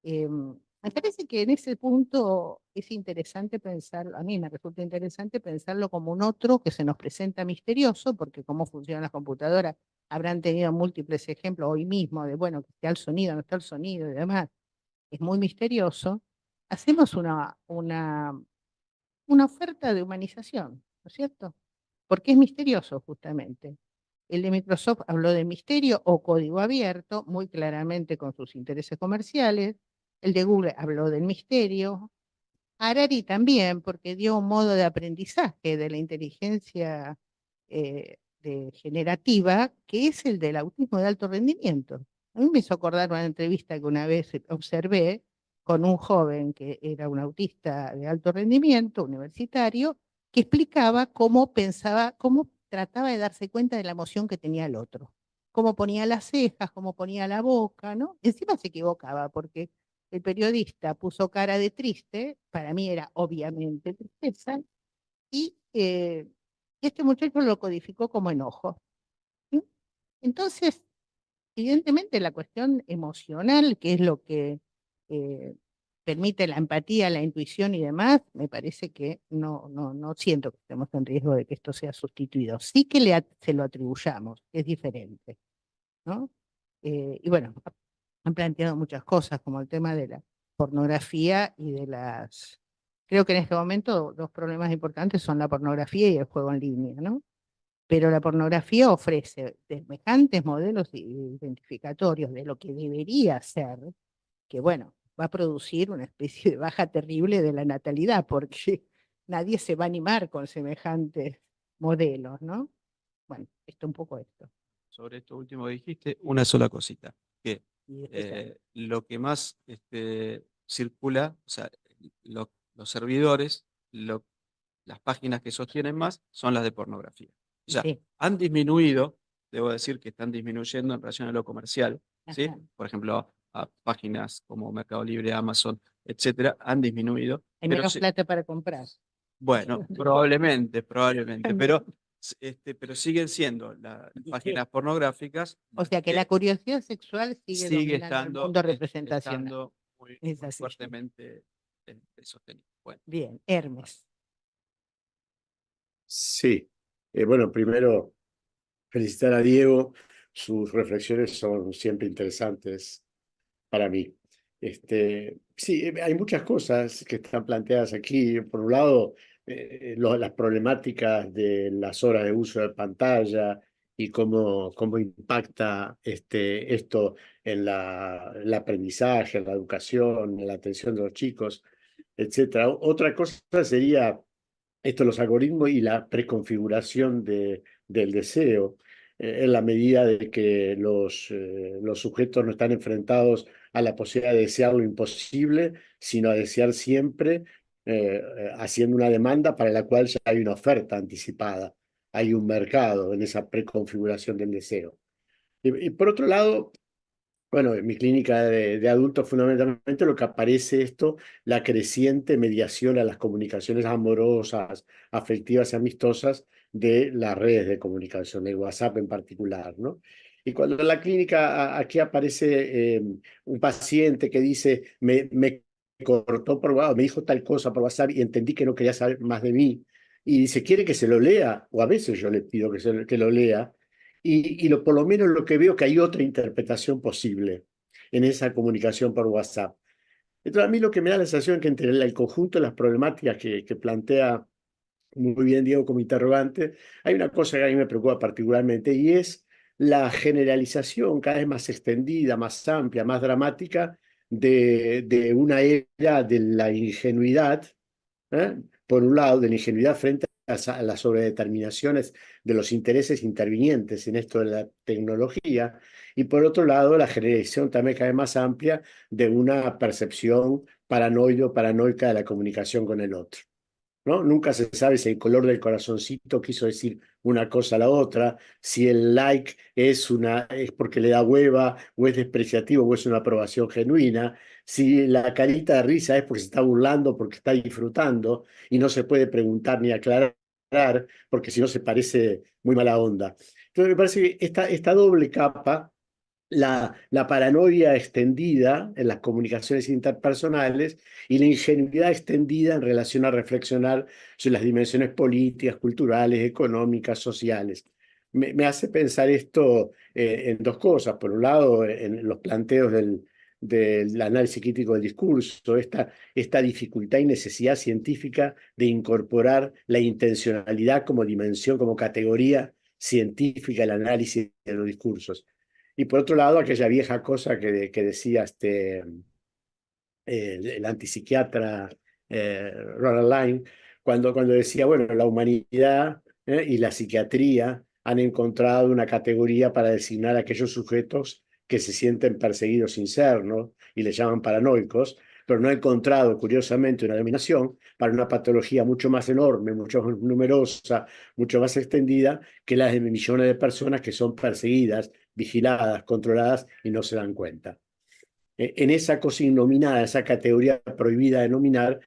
Me parece que en ese punto es interesante pensarlo, a mí me resulta interesante pensarlo como un otro que se nos presenta misterioso, porque cómo funcionan las computadoras, habrán tenido múltiples ejemplos hoy mismo de, bueno, que está el sonido, no está el sonido y demás, es muy misterioso. Hacemos una oferta de humanización, ¿no es cierto? Porque es misterioso justamente. El de Microsoft habló de misterio o código abierto, muy claramente con sus intereses comerciales. El de Google habló del misterio. Harari también, porque dio un modo de aprendizaje de la inteligencia generativa, que es el del autismo de alto rendimiento. A mí me hizo acordar una entrevista que una vez observé con un joven que era un autista de alto rendimiento, universitario, que explicaba cómo pensaba, cómo trataba de darse cuenta de la emoción que tenía el otro. Cómo ponía las cejas, cómo ponía la boca, ¿no? Encima se equivocaba porque el periodista puso cara de triste, para mí era obviamente tristeza, y este muchacho lo codificó como enojo. Entonces, evidentemente la cuestión emocional, que es lo que permite la empatía, la intuición y demás, me parece que no siento que estemos en riesgo de que esto sea sustituido. Sí que se lo atribuyamos, es diferente, ¿no? Y bueno, han planteado muchas cosas, como el tema de la pornografía y de las... Creo que en este momento dos problemas importantes son la pornografía y el juego en línea, ¿no? Pero la pornografía ofrece semejantes modelos identificatorios de lo que debería ser, que bueno, va a producir una especie de baja terrible de la natalidad, porque nadie se va a animar con semejantes modelos, ¿no? Bueno, esto un poco esto. Sobre esto último que dijiste, una sola cosita, que Y después ya. lo que más circula, o sea, los servidores, las páginas que sostienen más son las de pornografía. O sea, Sí. han disminuido, debo decir que están disminuyendo en relación a lo comercial, ¿sí? Ajá. Por ejemplo, a páginas como Mercado Libre, Amazon, etcétera, han disminuido. Hay Pero menos sí, plata para comprar. bueno, probablemente, pero siguen siendo las páginas pornográficas O las sea que la que curiosidad sexual sigue sigue dominando el estando, mundo representacional. estando muy, Es muy así. fuertemente sostenido. Bueno. Bien, Hermes. Sí. Bueno, primero felicitar a Diego. Sus reflexiones son siempre interesantes para mí. Sí, hay muchas cosas que están planteadas aquí. Por un lado, las problemáticas de las horas de uso de pantalla y cómo impacta esto en el aprendizaje, en la educación, en la atención de los chicos, etcétera. Otra cosa sería los algoritmos y la preconfiguración del deseo, en la medida de que los sujetos no están enfrentados a la posibilidad de desear lo imposible, sino a desear siempre, haciendo una demanda para la cual ya hay una oferta anticipada, hay un mercado en esa preconfiguración del deseo. Y por otro lado, bueno, en mi clínica de adultos fundamentalmente lo que aparece la creciente mediación a las comunicaciones amorosas, afectivas y amistosas de las redes de comunicación, el WhatsApp en particular, ¿no? Y cuando en la clínica aquí aparece un paciente que dice, me cortó por WhatsApp, me dijo tal cosa por WhatsApp y entendí que no quería saber más de mí, y dice, ¿quiere que se lo lea? O a veces yo le pido que lo lea, por lo menos lo que veo que hay otra interpretación posible en esa comunicación por WhatsApp. Entonces, a mí lo que me da la sensación es que entre el conjunto de las problemáticas que plantea muy bien Diego como interrogante, hay una cosa que a mí me preocupa particularmente y es la generalización cada vez más extendida, más amplia, más dramática de una era de la ingenuidad, por un lado, de la ingenuidad frente a las sobredeterminaciones de los intereses intervinientes en esto de la tecnología, y por otro lado, la generación también cada vez más amplia de una percepción paranoica de la comunicación con el otro, ¿no? Nunca se sabe si el color del corazoncito quiso decir una cosa a la otra, si el like es porque le da hueva, o es despreciativo, o es una aprobación genuina, si la carita de risa es porque se está burlando, porque está disfrutando, y no se puede preguntar ni aclarar, porque si no se parece muy mala onda. Entonces me parece que esta doble capa, la paranoia extendida en las comunicaciones interpersonales y la ingenuidad extendida en relación a reflexionar sobre las dimensiones políticas, culturales, económicas, sociales. Me hace pensar esto en dos cosas. Por un lado, en los planteos del análisis crítico del discurso, esta dificultad y necesidad científica de incorporar la intencionalidad como dimensión, como categoría científica del análisis de los discursos. Y por otro lado, aquella vieja cosa que decía el antipsiquiatra Ronald Lyne, cuando decía, bueno, la humanidad y la psiquiatría han encontrado una categoría para designar a aquellos sujetos que se sienten perseguidos sin ser, ¿no? Y le llaman paranoicos, pero no ha encontrado, curiosamente, una denominación para una patología mucho más enorme, mucho más numerosa, mucho más extendida, que las de millones de personas que son perseguidas, vigiladas, controladas y no se dan cuenta. En esa cosa innominada, esa categoría prohibida de nominar,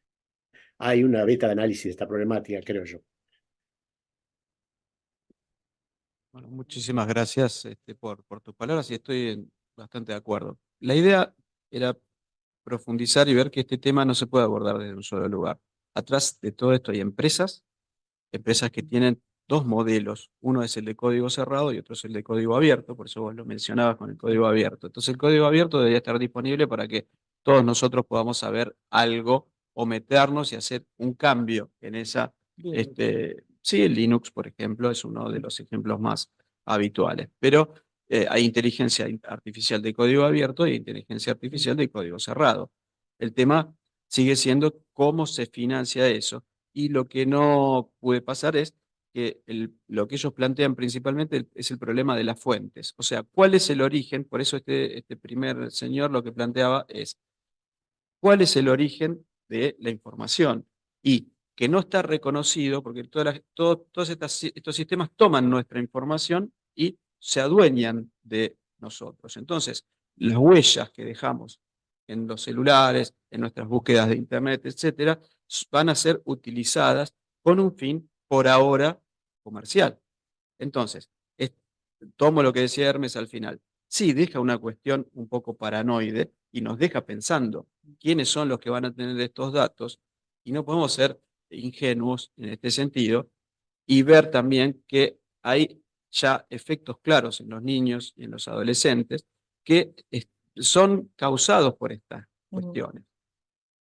hay una beta de análisis de esta problemática, creo yo. Bueno, muchísimas gracias por tus palabras y estoy bastante de acuerdo. La idea era profundizar y ver que este tema no se puede abordar desde un solo lugar. Atrás de todo esto hay empresas que tienen dos modelos. Uno es el de código cerrado y otro es el de código abierto, por eso vos lo mencionabas con el código abierto. Entonces el código abierto debería estar disponible para que todos nosotros podamos saber algo o meternos y hacer un cambio en esa... sí, el Linux, por ejemplo, es uno de los ejemplos más habituales, pero hay inteligencia artificial de código abierto y inteligencia artificial de código cerrado. El tema sigue siendo cómo se financia eso. Y lo que no puede pasar es que lo que ellos plantean principalmente es el problema de las fuentes. O sea, ¿cuál es el origen? Por eso este primer señor lo que planteaba es, ¿cuál es el origen de la información? Y que no está reconocido, porque todos estos sistemas toman nuestra información y se adueñan de nosotros. Entonces, las huellas que dejamos en los celulares, en nuestras búsquedas de internet, etcétera, van a ser utilizadas con un fin, por ahora, comercial. Entonces, tomo lo que decía Hermes al final. Sí, deja una cuestión un poco paranoide y nos deja pensando quiénes son los que van a tener estos datos y no podemos ser ingenuos en este sentido y ver también que hay ya efectos claros en los niños y en los adolescentes que son causados por estas cuestiones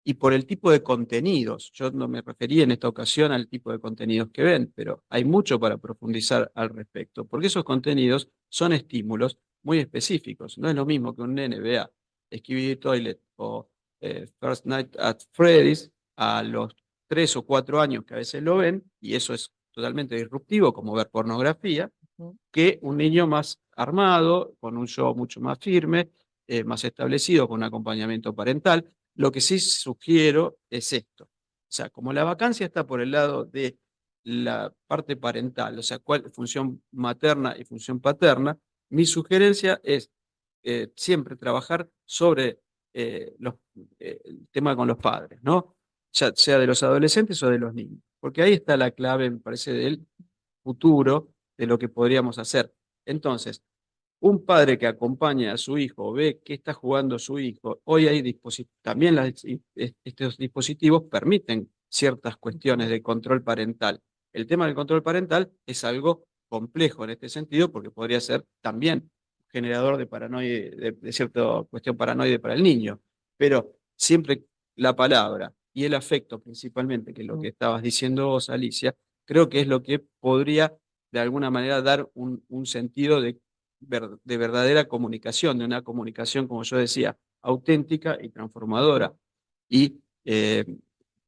y por el tipo de contenidos. Yo no me refería en esta ocasión al tipo de contenidos que ven, pero hay mucho para profundizar al respecto, porque esos contenidos son estímulos muy específicos. No es lo mismo que un nene vea Skibidi Toilet o First Night at Freddy's a los 3 o 4 años que a veces lo ven, y eso es totalmente disruptivo, como ver pornografía, que un niño más armado, con un show mucho más firme, más establecido, con un acompañamiento parental. Lo que sí sugiero es esto. O sea, como la vacancia está por el lado de la parte parental, o sea, función materna y función paterna, mi sugerencia es siempre trabajar sobre el tema con los padres, ¿no? Ya sea de los adolescentes o de los niños. Porque ahí está la clave, me parece, del futuro de lo que podríamos hacer. Entonces, un padre que acompaña a su hijo, ve qué está jugando su hijo, hoy hay también estos dispositivos permiten ciertas cuestiones de control parental. El tema del control parental es algo complejo en este sentido porque podría ser también generador de paranoia, de cierta cuestión paranoide para el niño, pero siempre la palabra y el afecto principalmente, que es lo que estabas diciendo vos, Alicia, creo que es lo que podría de alguna manera dar un sentido de verdadera comunicación, de una comunicación, como yo decía, auténtica y transformadora. Y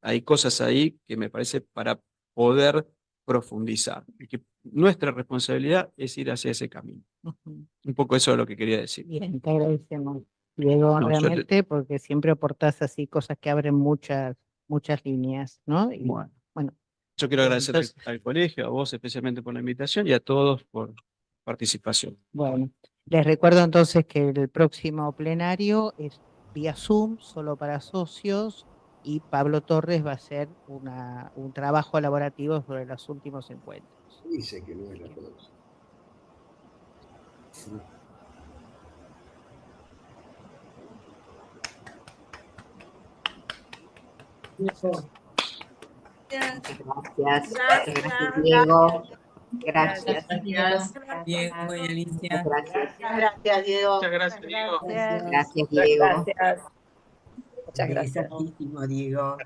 hay cosas ahí que me parece para poder profundizar. Y que nuestra responsabilidad es ir hacia ese camino. Un poco eso es lo que quería decir. Bien, te agradecemos, Diego, No, realmente, porque siempre aportás así cosas que abren muchas líneas, ¿no? Y, bueno, yo quiero agradecer entonces, al colegio, a vos especialmente por la invitación y a todos por participación. bueno, les recuerdo entonces que el próximo plenario es vía Zoom, solo para socios, y Pablo Torres va a hacer un trabajo elaborativo sobre los últimos encuentros. Dice que no es la próxima. Gracias, Diego. Gracias. Gracias. Diego y Alicia. Gracias. Gracias, Diego. Muchas gracias, Diego. Gracias, Diego. Gracias. Muchas gracias. Interesantísimo, Diego.